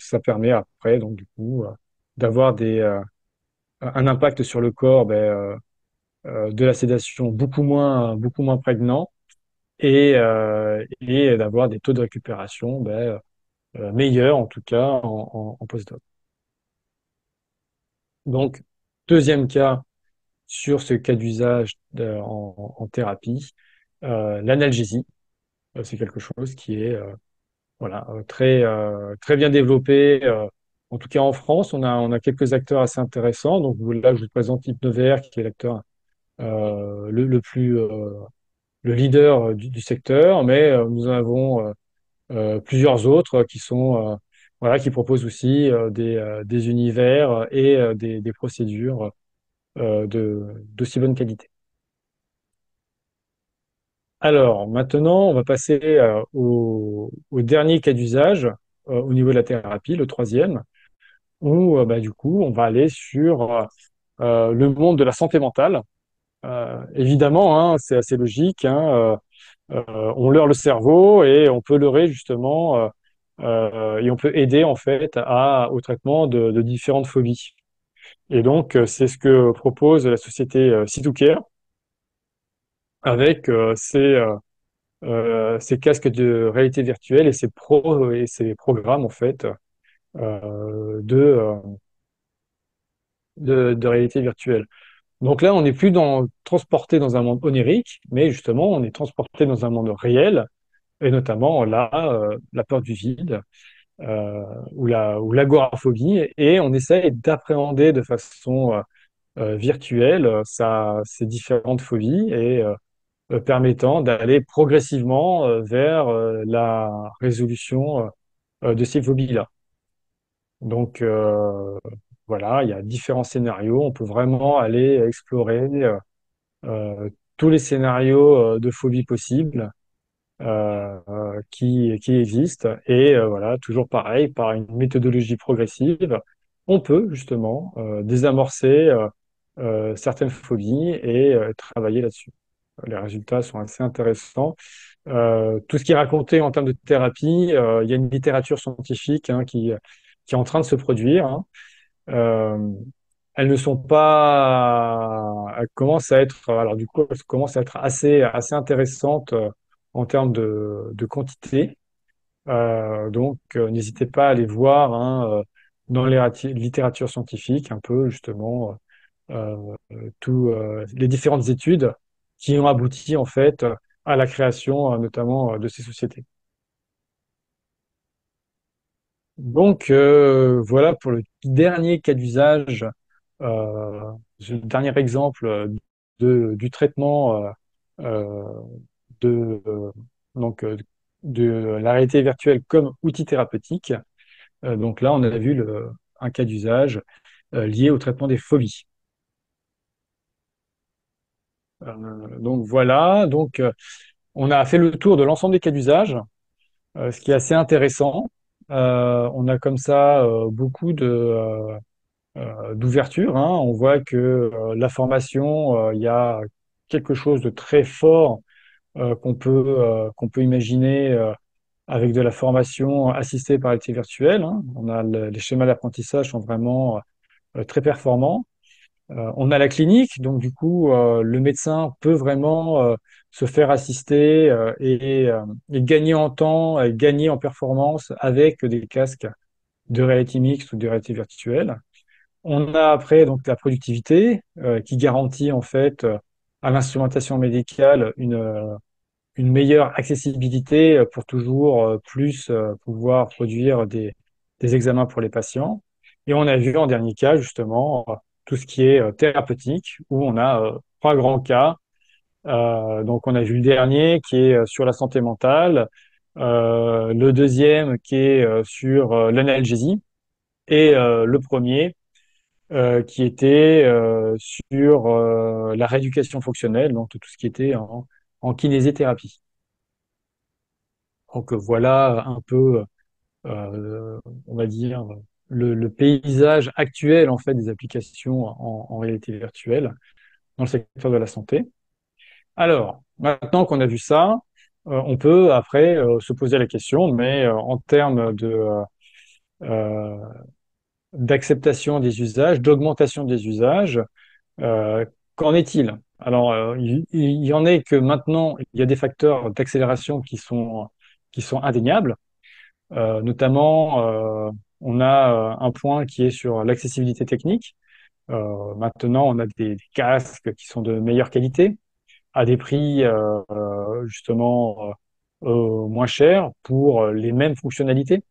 ça permet après, donc du coup, d'avoir un impact sur le corps de la sédation beaucoup moins prégnant et d'avoir des taux de récupération meilleurs, en tout cas en post-op. Donc, deuxième cas sur ce cas d'usage en thérapie, l'analgésie. C'est quelque chose qui est voilà, très bien développé. En tout cas, en France, on a quelques acteurs assez intéressants. Donc là, je vous présente Hypnover, qui est l'acteur le leader du secteur, mais nous en avons plusieurs autres qui sont voilà, qui proposent aussi des univers et des procédures d'aussi bonne qualité. Alors, maintenant, on va passer au dernier cas d'usage au niveau de la thérapie, le troisième, où du coup, on va aller sur le monde de la santé mentale. Évidemment, hein, c'est assez logique, hein, on leurre le cerveau et on peut leurrer justement et on peut aider en fait au traitement de différentes phobies. Et donc, c'est ce que propose la société C2Care avec ces casques de réalité virtuelle et ces programmes en fait de réalité virtuelle. Donc là, on n'est plus transporté dans un monde onirique, mais justement, on est transporté dans un monde réel, et notamment là, la peur du vide ou l'agoraphobie, et on essaye d'appréhender de façon virtuelle ces différentes phobies et permettant d'aller progressivement vers la résolution de ces phobies-là. Donc voilà, il y a différents scénarios. On peut vraiment aller explorer euh, tous les scénarios de phobie possibles qui existent. Et voilà, toujours pareil, par une méthodologie progressive, on peut justement désamorcer certaines phobies et travailler là-dessus. Les résultats sont assez intéressants. Tout ce qui est raconté en termes de thérapie, il y a une littérature scientifique hein, qui est en train de se produire. Hein. Euh, elles ne sont pas, elles commencent à être, alors du coup, elles commencent à être assez intéressantes en termes de quantité. Donc, n'hésitez pas à les voir hein, dans les littératures scientifiques, un peu justement tous les différentes études qui ont abouti en fait à la création notamment de ces sociétés. Donc voilà pour le dernier cas d'usage, le dernier exemple du traitement euh, de, donc, de la réalité virtuelle comme outil thérapeutique. Donc là, on a vu un cas d'usage lié au traitement des phobies. Donc voilà, donc on a fait le tour de l'ensemble des cas d'usage, ce qui est assez intéressant. On a comme ça beaucoup d'ouverture. Hein. On voit que la formation, il y a quelque chose de très fort qu'on peut imaginer avec de la formation assistée par réalité virtuelle, hein. Les schémas d'apprentissage sont vraiment très performants. On a la clinique, donc du coup, le médecin peut vraiment se faire assister et gagner en temps et gagner en performance avec des casques de réalité mixte ou de réalité virtuelle. On a après donc la productivité qui garantit en fait à l'instrumentation médicale une meilleure accessibilité pour toujours plus pouvoir produire des examens pour les patients. Et on a vu en dernier cas, justement, tout ce qui est thérapeutique, où on a trois grands cas. Donc, on a vu le dernier qui est sur la santé mentale, le deuxième qui est sur l'analgésie, et le premier qui était sur la rééducation fonctionnelle, donc tout ce qui était en kinésithérapie. Donc voilà un peu, on va dire, le paysage actuel en fait des applications en réalité virtuelle dans le secteur de la santé. Alors, maintenant qu'on a vu ça, on peut après se poser la question, mais en termes euh, d'acceptation des usages, d'augmentation des usages, euh, qu'en est-il? Alors, il y en est que maintenant, il y a des facteurs d'accélération qui sont indéniables. Notamment, on a un point qui est sur l'accessibilité technique. Maintenant, on a des casques qui sont de meilleure qualité, à des prix justement moins chers pour les mêmes fonctionnalités.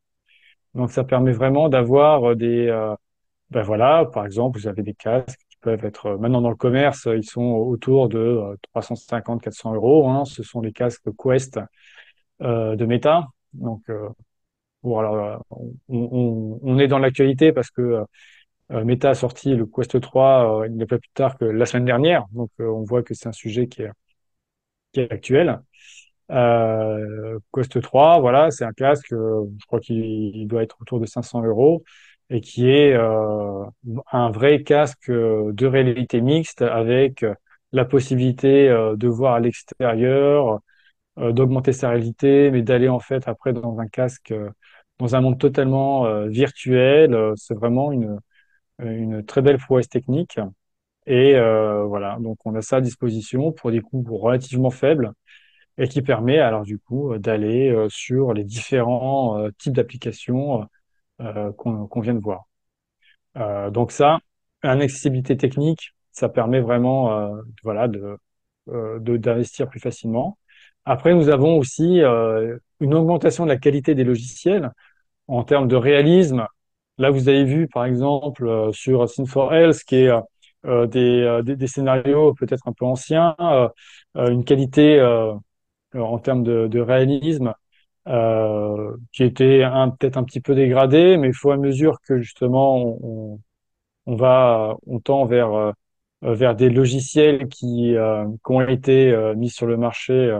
Donc, ça permet vraiment d'avoir ben voilà, par exemple, vous avez des casques qui peuvent être maintenant dans le commerce, ils sont autour de 350-400 euros, hein. Ce sont les casques Quest de Meta. Donc, bon, alors, on est dans l'actualité parce que Meta a sorti le Quest 3 il n'y a pas plus tard que la semaine dernière. Donc, on voit que c'est un sujet qui est actuel. Quest 3, voilà, c'est un casque, je crois qu'il doit être autour de 500 euros et qui est un vrai casque de réalité mixte avec la possibilité de voir à l'extérieur, d'augmenter sa réalité, mais d'aller en fait après dans un casque, dans un monde totalement virtuel. C'est vraiment une très belle prouesse technique. Et voilà, donc on a ça à disposition pour des coûts relativement faibles et qui permet alors du coup d'aller sur les différents types d'applications qu'on vient de voir. Donc ça, l'accessibilité technique, ça permet vraiment voilà, d'investir plus facilement. Après, nous avons aussi une augmentation de la qualité des logiciels en termes de réalisme. Là, vous avez vu, par exemple, sur Sin4Health, qui est des scénarios peut-être un peu anciens, une qualité en termes de réalisme qui était peut-être un petit peu dégradé, mais il faut à mesure que justement on tend vers des logiciels qui ont été mis sur le marché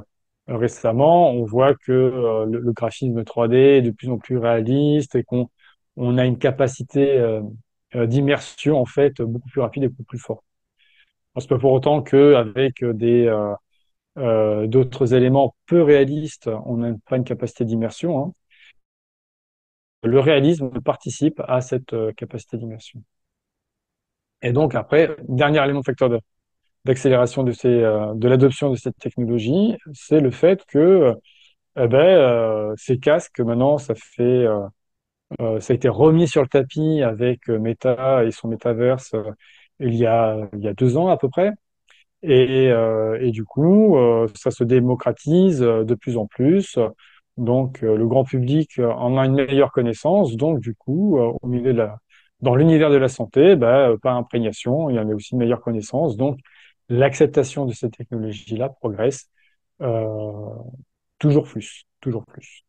récemment, on voit que le graphisme 3D est de plus en plus réaliste et on a une capacité d'immersion en fait beaucoup plus rapide et beaucoup plus forte. C'est pas pour autant qu'avec d'autres éléments peu réalistes, on n'a pas une capacité d'immersion, hein. Le réalisme participe à cette capacité d'immersion. Et donc après, dernier élément facteur d'accélération de l'adoption de cette technologie, c'est le fait que ces casques, maintenant, ça a été remis sur le tapis avec Meta et son Metaverse il y a 2 ans à peu près. Et du coup, ça se démocratise de plus en plus. Donc, le grand public en a une meilleure connaissance. Donc, du coup, dans l'univers de la santé, par imprégnation, il y en a aussi une meilleure connaissance. Donc, l'acceptation de cette technologie-là progresse euh, toujours plus, toujours plus.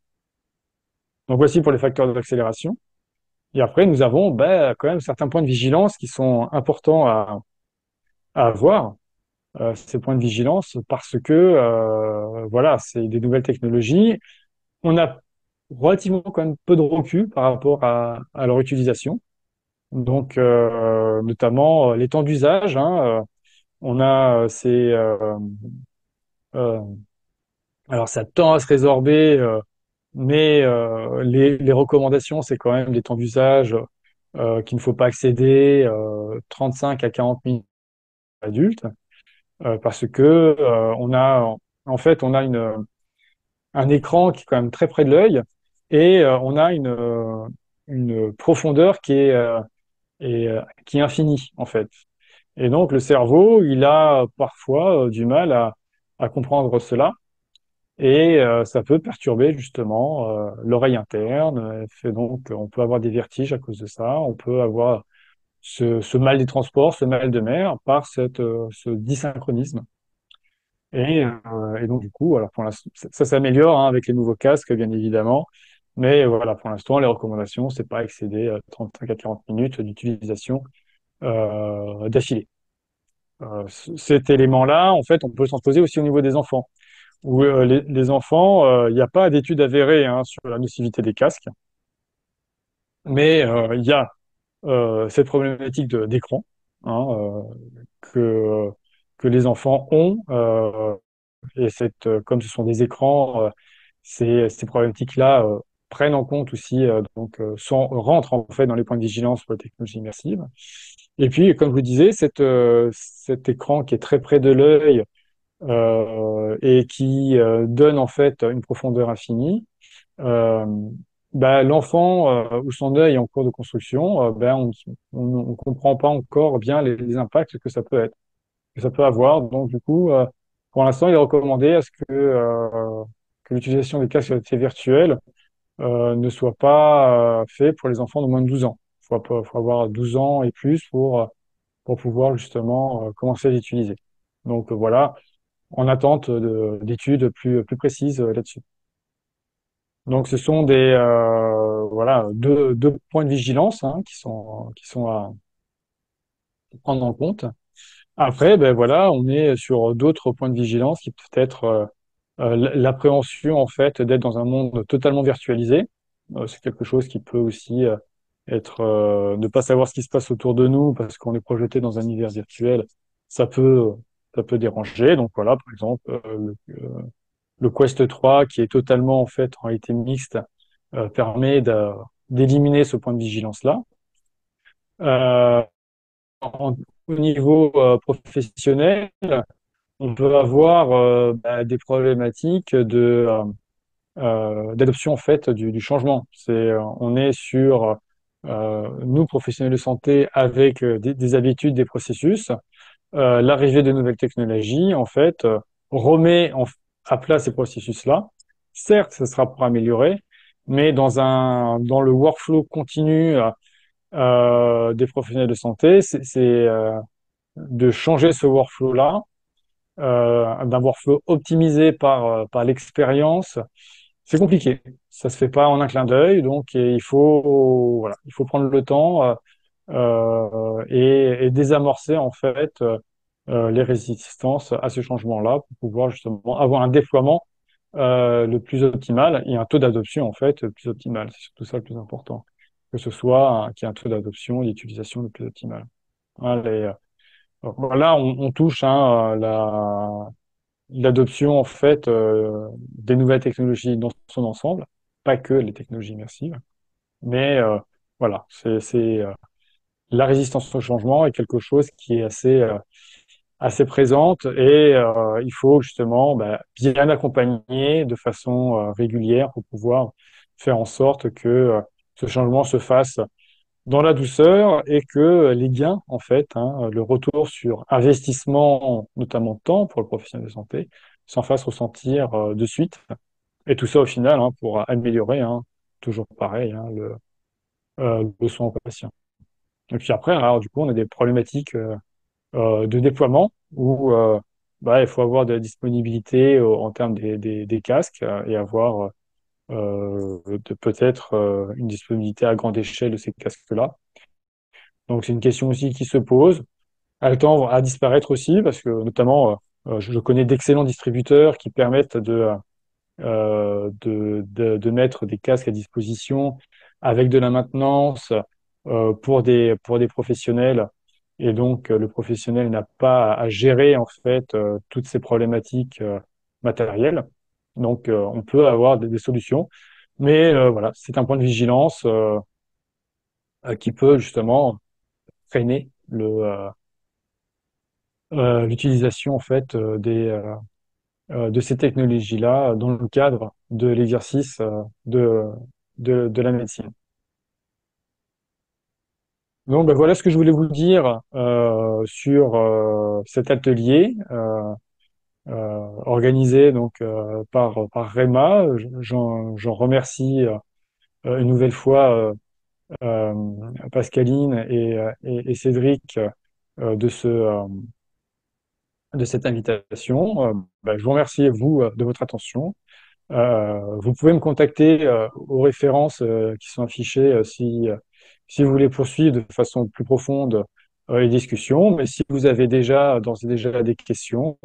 Donc, voici pour les facteurs d'accélération. Et après, nous avons quand même certains points de vigilance qui sont importants à avoir. Ces points de vigilance parce que voilà, c'est des nouvelles technologies. On a relativement quand même peu de recul par rapport à leur utilisation. Donc, notamment les temps d'usage, hein, on a Alors ça tend à se résorber, mais les recommandations, c'est quand même des temps d'usage qu'il ne faut pas excéder 35 à 40 minutes adultes, parce que on a en fait on a un écran qui est quand même très près de l'œil et on a une profondeur qui est infinie en fait. Et donc le cerveau, il a parfois du mal à comprendre cela. Et ça peut perturber justement l'oreille interne. Fait donc, on peut avoir des vertiges à cause de ça. On peut avoir ce mal des transports, ce mal de mer par ce dysynchronisme. Et donc du coup, alors pour l'instant, ça s'améliore hein, avec les nouveaux casques, bien évidemment. Mais voilà, pour l'instant, les recommandations, c'est pas excéder 35 à 40 minutes d'utilisation d'affilée. Cet élément-là, en fait, on peut le transposer aussi au niveau des enfants où les enfants, il n'y a pas d'études avérées hein, sur la nocivité des casques, mais il y a cette problématique d'écran hein, que, que les enfants ont, et comme ce sont des écrans, ces problématiques-là prennent en compte aussi, rentrent en fait dans les points de vigilance pour la technologie immersive. Et puis, comme je vous disais, cet écran qui est très près de l'œil, et qui donne en fait une profondeur infinie, euh, l'enfant ou son œil est en cours de construction, on comprend pas encore bien les impacts que ça peut avoir. Donc du coup, pour l'instant, il est recommandé à ce que l'utilisation des casques de réalité virtuelle ne soit pas fait pour les enfants de moins de 12 ans. Faut avoir 12 ans et plus pour pouvoir justement commencer à l'utiliser. Donc voilà, en attente d'études plus précises là-dessus. Donc, ce sont voilà, deux points de vigilance hein, qui sont à prendre en compte. Après, ben voilà, on est sur d'autres points de vigilance qui peuvent être l'appréhension en fait d'être dans un monde totalement virtualisé. C'est quelque chose qui peut aussi être ne pas savoir ce qui se passe autour de nous parce qu'on est projeté dans un univers virtuel. Ça peut ça peut déranger. Donc voilà, par exemple, le Quest 3, qui est totalement en fait en réalité mixte, permet d'éliminer ce point de vigilance-là. Euh, Au niveau professionnel, on peut avoir des problématiques d'adoption en fait du changement. On est sur nous professionnels de santé avec des habitudes, des processus. L'arrivée de nouvelles technologies, en fait, remet à plat ces processus-là. Certes, ce sera pour améliorer, mais dans le workflow continu des professionnels de santé, c'est de changer ce workflow-là, d'un workflow optimisé par l'expérience. C'est compliqué. Ça se fait pas en un clin d'œil, donc voilà, il faut prendre le temps et désamorcer en fait les résistances à ce changement-là pour pouvoir justement avoir un déploiement le plus optimal et un taux d'adoption en fait le plus optimal. C'est surtout ça le plus important, que ce soit qu'il y ait un taux d'adoption et d'utilisation le plus optimal. Voilà, donc voilà, on touche hein, l'adoption en fait des nouvelles technologies dans son ensemble, pas que les technologies immersives, mais voilà, la résistance au changement est quelque chose qui est assez présente et il faut justement bien accompagner de façon régulière pour pouvoir faire en sorte que ce changement se fasse dans la douceur et que les gains, en fait, hein, le retour sur investissement, notamment de temps pour le professionnel de santé, s'en fasse ressentir de suite. Et tout ça au final pour améliorer, hein, toujours pareil, hein, le soin aux patients. Et puis après, alors du coup, on a des problématiques de déploiement où il faut avoir de la disponibilité en termes des casques et avoir peut-être une disponibilité à grande échelle de ces casques-là. Donc c'est une question aussi qui se pose. Elle tend à disparaître aussi parce que notamment je connais d'excellents distributeurs qui permettent de mettre des casques à disposition avec de la maintenance pour des professionnels. Et donc, le professionnel n'a pas à gérer, en fait, toutes ces problématiques matérielles. Donc, on peut avoir des solutions. Mais voilà, c'est un point de vigilance qui peut justement freiner l'utilisation en fait de ces technologies-là dans le cadre de l'exercice de, de la médecine. Donc ben, voilà ce que je voulais vous dire sur cet atelier organisé donc par REMA. J'en remercie une nouvelle fois euh, Pascaline et Cédric de cette invitation. Ben, je vous remercie vous de votre attention. Vous pouvez me contacter aux références qui sont affichées si vous voulez poursuivre de façon plus profonde les discussions. Mais si vous avez déjà, d'ores et déjà des questions,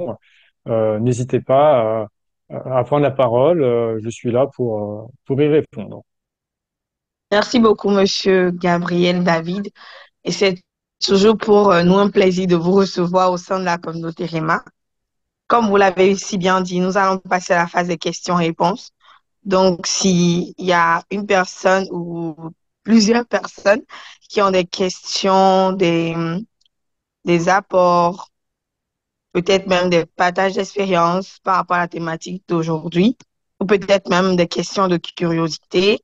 n'hésitez pas à prendre la parole. Je suis là pour y répondre. Merci beaucoup, Monsieur Gabriel David. Et c'est toujours pour nous un plaisir de vous recevoir au sein de la communauté REMA. Comme vous l'avez si bien dit, nous allons passer à la phase des questions-réponses. Donc, s'il y a une personne ou plusieurs personnes qui ont des questions, des apports, peut-être même des partages d'expériences par rapport à la thématique d'aujourd'hui, ou peut-être même des questions de curiosité,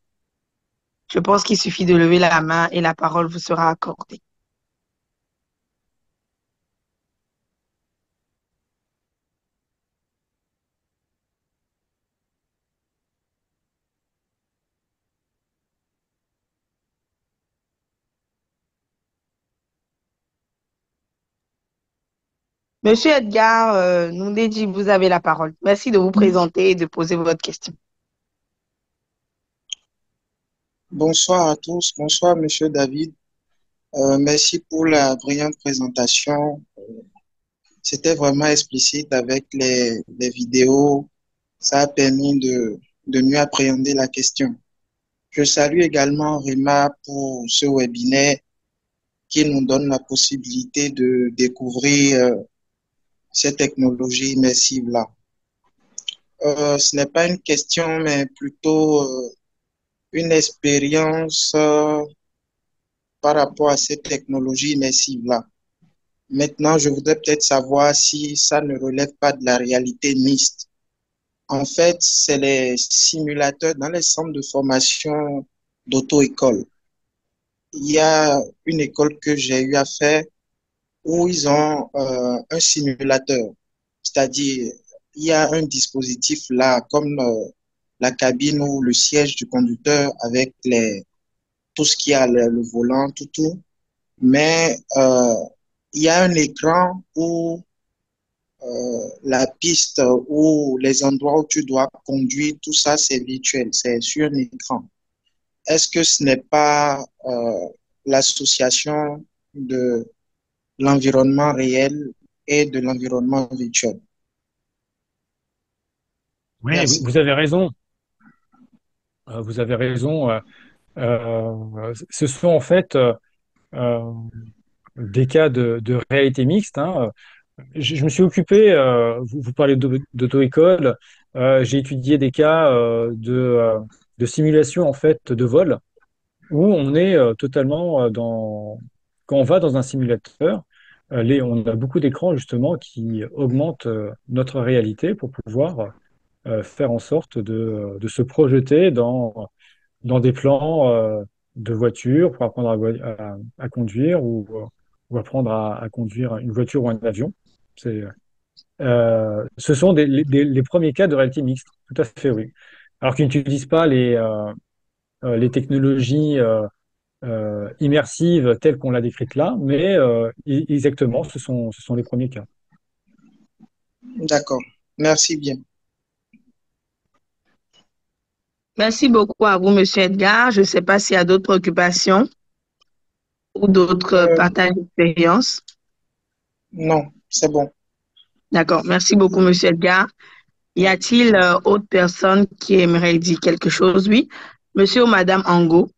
je pense qu'il suffit de lever la main et la parole vous sera accordée. Monsieur Edgar Noundéji, vous avez la parole. Merci de vous présenter et de poser votre question. Bonsoir à tous, bonsoir Monsieur David. Merci pour la brillante présentation. C'était vraiment explicite avec les vidéos. Ça a permis de mieux appréhender la question. Je salue également Rima pour ce webinaire qui nous donne la possibilité de découvrir ces technologies immersives-là. Ce n'est pas une question, mais plutôt une expérience par rapport à ces technologies immersives-là. Maintenant, je voudrais peut-être savoir si ça ne relève pas de la réalité mixte. En fait, c'est les simulateurs dans les centres de formation d'auto-école. Il y a une école que j'ai eu à faire où ils ont un simulateur, c'est-à-dire il y a un dispositif là, comme la cabine ou le siège du conducteur avec tout ce qui a le volant, tout. Mais il y a un écran où la piste ou les endroits où tu dois conduire, tout ça, c'est virtuel, c'est sur un écran. Est-ce que ce n'est pas l'association de l'environnement réel et de l'environnement virtuel? Oui, Merci. vous avez raison. Vous avez raison. Ce sont en fait euh, des cas de réalité mixte, hein. Je me suis occupé, vous parlez d'auto-école, j'ai étudié des cas de simulation en fait de vol où on est totalement quand on va dans un simulateur, on a beaucoup d'écrans justement qui augmentent notre réalité pour pouvoir faire en sorte de se projeter dans des plans de voiture pour apprendre à conduire ou apprendre à conduire une voiture ou un avion. C'est, Ce sont les premiers cas de réalité mixte, tout à fait, oui. Alors qu'ils n'utilisent pas les technologies immersives telles qu'on l'a décrite là, mais exactement, ce sont les premiers cas. D'accord. Merci bien. Merci beaucoup à vous, Monsieur Edgar. Je ne sais pas s'il y a d'autres préoccupations ou d'autres Euh, partages d'expérience. non, c'est bon. D'accord. Merci beaucoup, Monsieur Edgar. Y a-t-il autre personne qui aimerait dire quelque chose? Oui. Monsieur ou Madame Ango?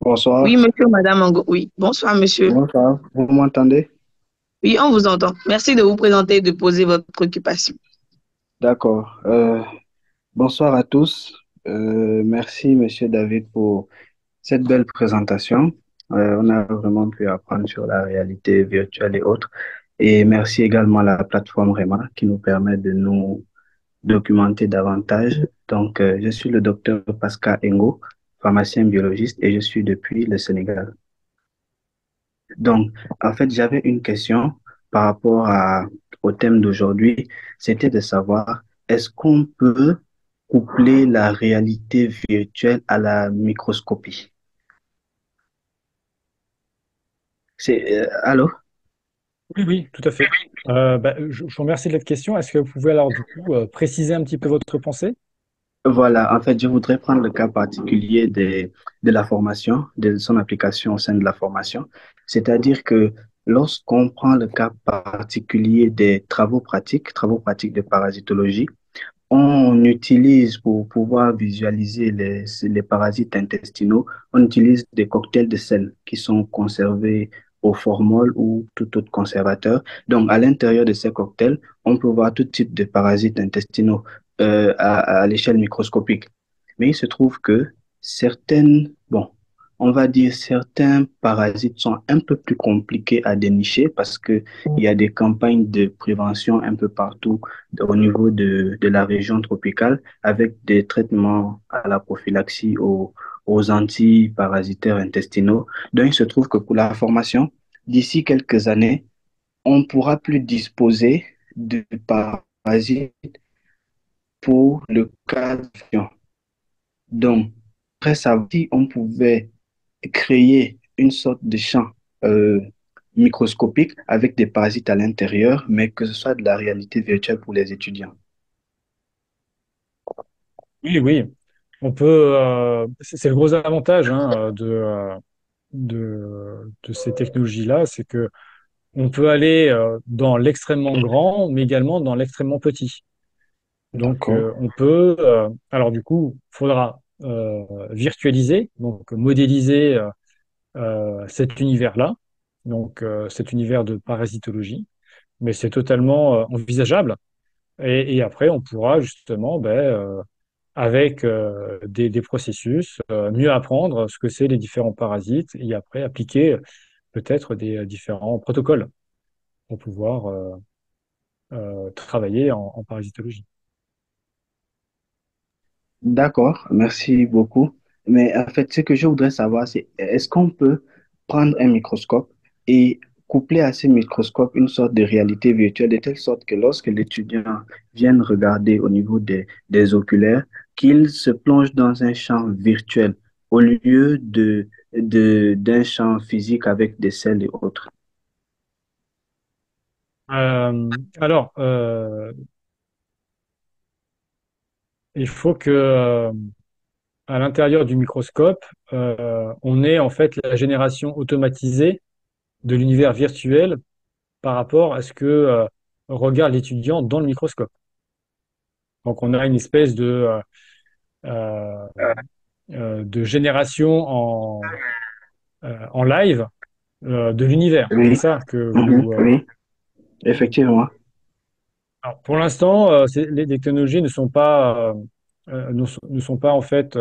Bonsoir. Oui, monsieur ou Madame Ango. Oui. Bonsoir, monsieur. Bonsoir. Vous m'entendez? Oui, on vous entend. Merci de vous présenter et de poser votre préoccupation. D'accord. Bonsoir à tous. Merci, Monsieur David, pour cette belle présentation. On a vraiment pu apprendre sur la réalité virtuelle et autres. Et merci également à la plateforme REMA qui nous permet de nous documenter davantage. Donc, je suis le docteur Pascal Engo, pharmacien biologiste, et je suis depuis le Sénégal. Donc, en fait, j'avais une question par rapport au thème d'aujourd'hui. C'était de savoir, est-ce qu'on peut coupler la réalité virtuelle à la microscopie? Allô? Oui, oui, tout à fait. Je vous remercie de cette question. Est-ce que vous pouvez alors du coup préciser un petit peu votre pensée? Voilà, en fait, je voudrais prendre le cas particulier de la formation, de son application au sein de la formation. C'est-à-dire que lorsqu'on prend le cas particulier des travaux pratiques de parasitologie, on utilise pour pouvoir visualiser les parasites intestinaux, on utilise des cocktails de sel qui sont conservés au formol ou tout autre conservateur. Donc, à l'intérieur de ces cocktails, on peut voir tout type de parasites intestinaux à l'échelle microscopique. Mais il se trouve que on va dire certains parasites sont un peu plus compliqués à dénicher parce que il y a des campagnes de prévention un peu partout au niveau de la région tropicale avec des traitements à la prophylaxie aux antiparasitaires intestinaux. Donc, il se trouve que pour la formation, d'ici quelques années, on ne pourra plus disposer de parasites pour le cas d'avion. Donc, après ça, si on pouvait créer une sorte de champ euh, microscopique avec des parasites à l'intérieur, mais que ce soit de la réalité virtuelle pour les étudiants. Oui, oui. On peut. C'est le gros avantage hein, de ces technologies-là, c'est que on peut aller dans l'extrêmement grand, mais également dans l'extrêmement petit. Donc, D'accord, on peut. Alors, du coup, il faudra virtualiser, donc modéliser cet univers-là, donc cet univers de parasitologie, mais c'est totalement envisageable. Et après, on pourra justement, avec des processus, mieux apprendre ce que c'est les différents parasites et après appliquer peut-être des différents protocoles pour pouvoir travailler en parasitologie. d'accord, merci beaucoup. Mais en fait, ce que je voudrais savoir, c'est est-ce qu'on peut prendre un microscope et coupler à ce microscope une sorte de réalité virtuelle de telle sorte que lorsque l'étudiant vient regarder au niveau des oculaires, qu'il se plonge dans un champ virtuel au lieu d'un champ physique avec des selles et autres. Alors, il faut que à l'intérieur du microscope, on ait en fait la génération automatisée de l'univers virtuel par rapport à ce que regarde l'étudiant dans le microscope. Donc, on a une espèce euh, de génération en live de l'univers. C'est Oui, ça que vous. oui, effectivement. Alors, pour l'instant, les technologies ne sont pas, ne sont pas en fait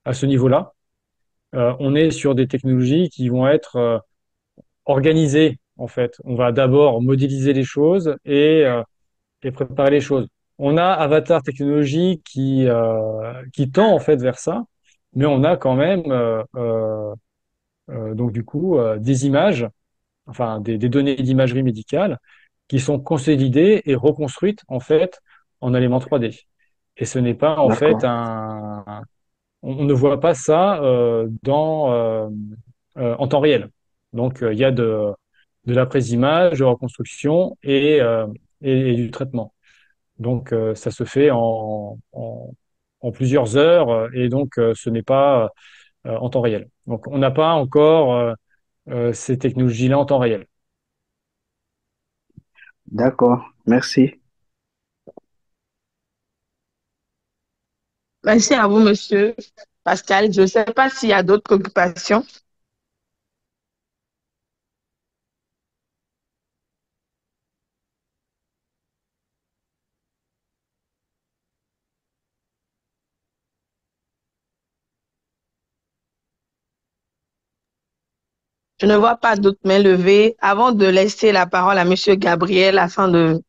à ce niveau-là. On est sur des technologies qui vont être organisées en fait. On va d'abord modéliser les choses et préparer les choses. On a Avatar Technologies qui tend en fait vers ça, mais on a quand même donc du coup des images, enfin des données d'imagerie médicale qui sont consolidées et reconstruites en fait en éléments 3D. Et ce n'est pas en fait D'accord, on ne voit pas ça en temps réel. Donc il y a de la prise d'image, de reconstruction et du traitement. Donc, ça se fait en plusieurs heures et donc ce n'est pas en temps réel. Donc, on n'a pas encore ces technologies-là en temps réel. d'accord, merci. Merci à vous, monsieur Pascal. Je ne sais pas s'il y a d'autres préoccupations. Je ne vois pas d'autres mains levées. Avant de laisser la parole à Monsieur Gabriel afin de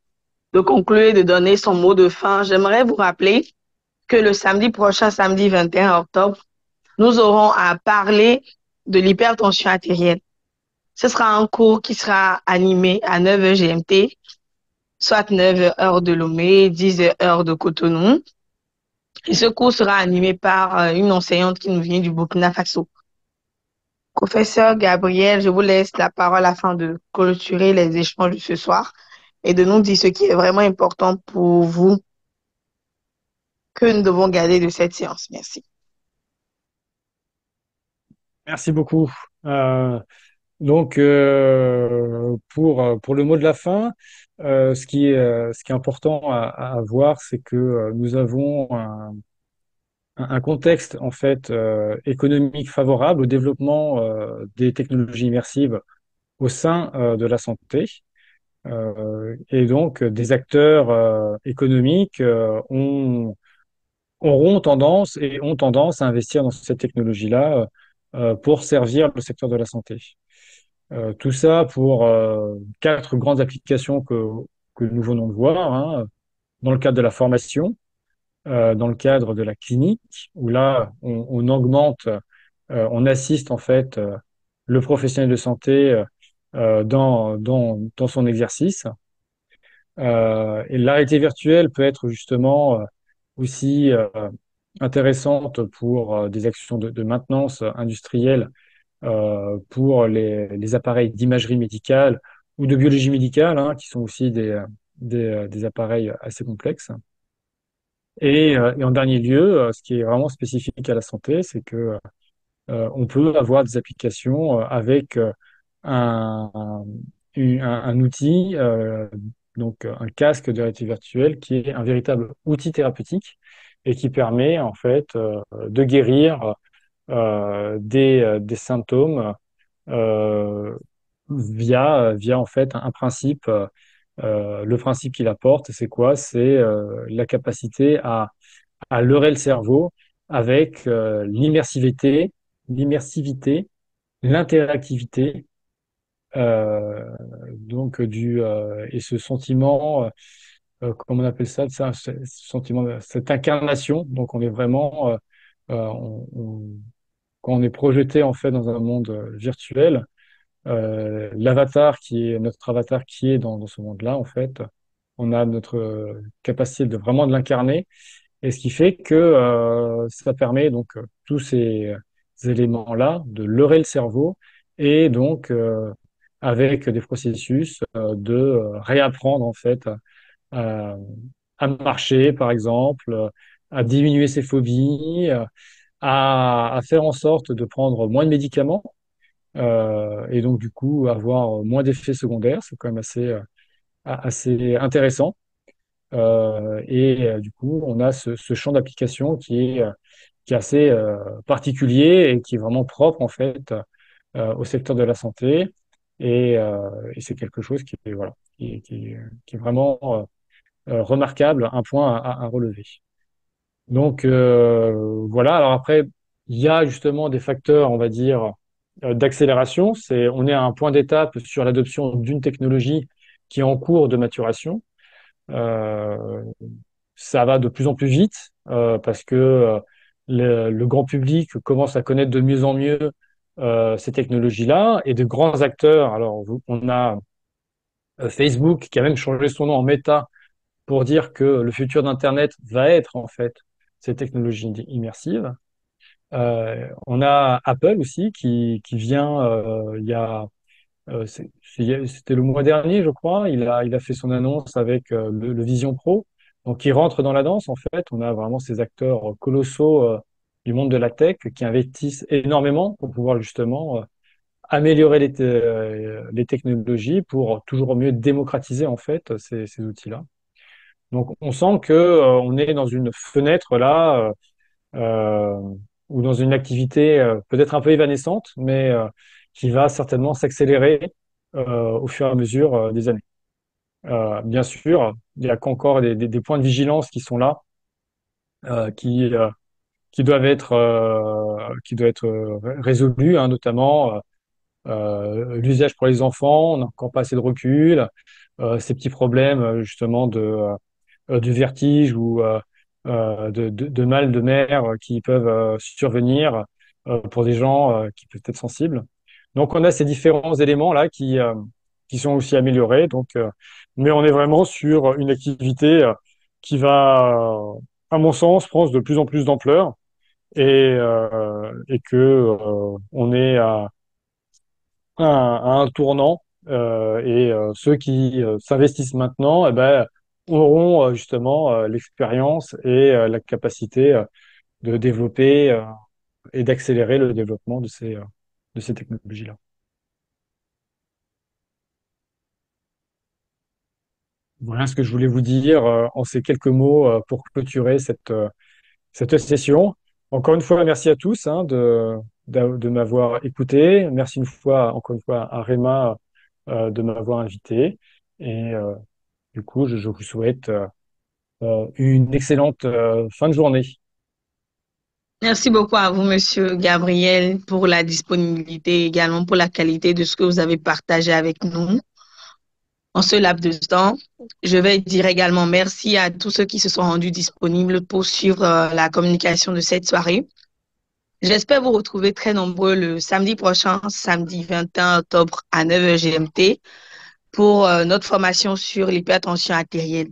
conclure et de donner son mot de fin, j'aimerais vous rappeler que le samedi prochain, samedi 21 octobre, nous aurons à parler de l'hypertension artérielle. Ce sera un cours qui sera animé à 9h GMT, soit 9h heure de Lomé, 10h heure de Cotonou. Et ce cours sera animé par une enseignante qui nous vient du Burkina Faso. Professeur Gabriel, je vous laisse la parole afin de clôturer les échanges de ce soir et de nous dire ce qui est vraiment important pour vous que nous devons garder de cette séance. Merci. Merci beaucoup. Euh, pour le mot de la fin, ce qui est important à voir, c'est que nous avons un contexte en fait économique favorable au développement des technologies immersives au sein de la santé. Et donc, des acteurs économiques auront tendance et ont tendance à investir dans cette technologie-là pour servir le secteur de la santé. Tout ça pour quatre grandes applications que nous venons de voir, hein, dans le cadre de la formation, dans le cadre de la clinique, où là, on augmente, on assiste en fait le professionnel de santé dans son exercice. Et la réalité virtuelle peut être justement aussi intéressante pour des actions de maintenance industrielle pour les appareils d'imagerie médicale ou de biologie médicale, hein, qui sont aussi des appareils assez complexes. Et en dernier lieu, ce qui est vraiment spécifique à la santé, c'est que on peut avoir des applications avec un, un outil, donc un casque de réalité virtuelle, qui est un véritable outil thérapeutique et qui permet en fait de guérir des symptômes euh, via en fait un principe. Le principe qu'il apporte, c'est quoi? C'est la capacité à leurrer le cerveau avec l'immersivité, l'interactivité, euh, et ce sentiment, comment on appelle ça, ce sentiment, cette incarnation. Donc on est vraiment, quand on est projeté en fait dans un monde virtuel, notre avatar qui est dans ce monde-là, en fait, on a notre capacité de vraiment de l'incarner, et ce qui fait que ça permet donc tous ces éléments-là de leurrer le cerveau et donc avec des processus de réapprendre en fait à, à marcher, par exemple, à diminuer ses phobies, à faire en sorte de prendre moins de médicaments et donc du coup avoir moins d'effets secondaires. C'est quand même assez intéressant. Du coup, on a ce champ d'application qui est assez particulier et qui est vraiment propre en fait au secteur de la santé. Et c'est quelque chose voilà, qui est vraiment remarquable, un point à relever. Donc voilà. Alors après, il y a justement des facteurs, on va dire, d'accélération. On est à un point d'étape sur l'adoption d'une technologie qui est en cours de maturation. Euh, Ça va de plus en plus vite parce que le grand public commence à connaître de mieux en mieux ces technologies-là et de grands acteurs. Alors, on a Facebook qui a même changé son nom en Meta pour dire que le futur d'Internet va être en fait ces technologies immersives. On a Apple aussi qui vient c'était le mois dernier, je crois. Il a fait son annonce avec le Vision Pro. Donc, il rentre dans la danse, en fait. On a vraiment ces acteurs colossaux du monde de la tech qui investissent énormément pour pouvoir justement améliorer les technologies pour toujours mieux démocratiser, en fait, ces outils-là. Donc, on sent que on est dans une fenêtre là, euh, ou dans une activité peut-être un peu évanescente, mais qui va certainement s'accélérer au fur et à mesure des années. Bien sûr, il y a qu'encore des points de vigilance qui sont là, euh, qui, euh, qui doivent être résolus, hein, notamment l'usage pour les enfants, on n'a encore pas assez de recul, ces petits problèmes justement de vertige ou de mal de mer qui peuvent survenir pour des gens qui peuvent être sensibles. Donc on a ces différents éléments là qui sont aussi améliorés. Mais on est vraiment sur une activité qui va, à mon sens, prendre de plus en plus d'ampleur et que on est à un tournant ceux qui s'investissent maintenant, eh ben, auront justement l'expérience et la capacité de développer et d'accélérer le développement de ces technologies-là. Voilà ce que je voulais vous dire en ces quelques mots pour clôturer cette session. Encore une fois, merci à tous hein, de m'avoir écouté. Merci encore une fois à Réma de m'avoir invité. Et du coup, je vous souhaite une excellente fin de journée. Merci beaucoup à vous, Monsieur Gabriel, pour la disponibilité et également pour la qualité de ce que vous avez partagé avec nous en ce laps de temps. Je vais dire également merci à tous ceux qui se sont rendus disponibles pour suivre la communication de cette soirée. J'espère vous retrouver très nombreux le samedi prochain, samedi 21 octobre à 9h GMT pour notre formation sur l'hypertension artérielle.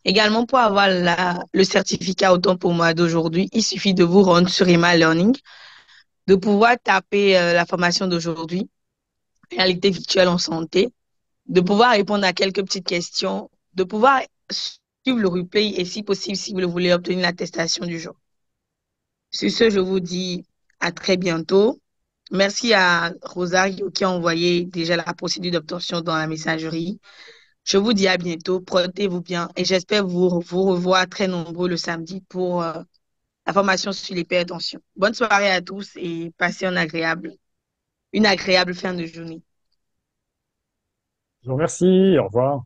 Également, pour avoir le certificat autant pour moi d'aujourd'hui, il suffit de vous rendre sur Emma Learning, de pouvoir taper la formation d'aujourd'hui, réalité virtuelle en santé, de pouvoir répondre à quelques petites questions, de pouvoir suivre le replay et si possible, si vous le voulez, obtenir l'attestation du jour. Sur ce, je vous dis à très bientôt. Merci à Rosario qui a envoyé déjà la procédure d'obtention dans la messagerie. Je vous dis à bientôt, portez-vous bien et j'espère vous revoir très nombreux le samedi pour la formation sur l'hypertension. Bonne soirée à tous et passez une agréable fin de journée. Je vous remercie. Au revoir.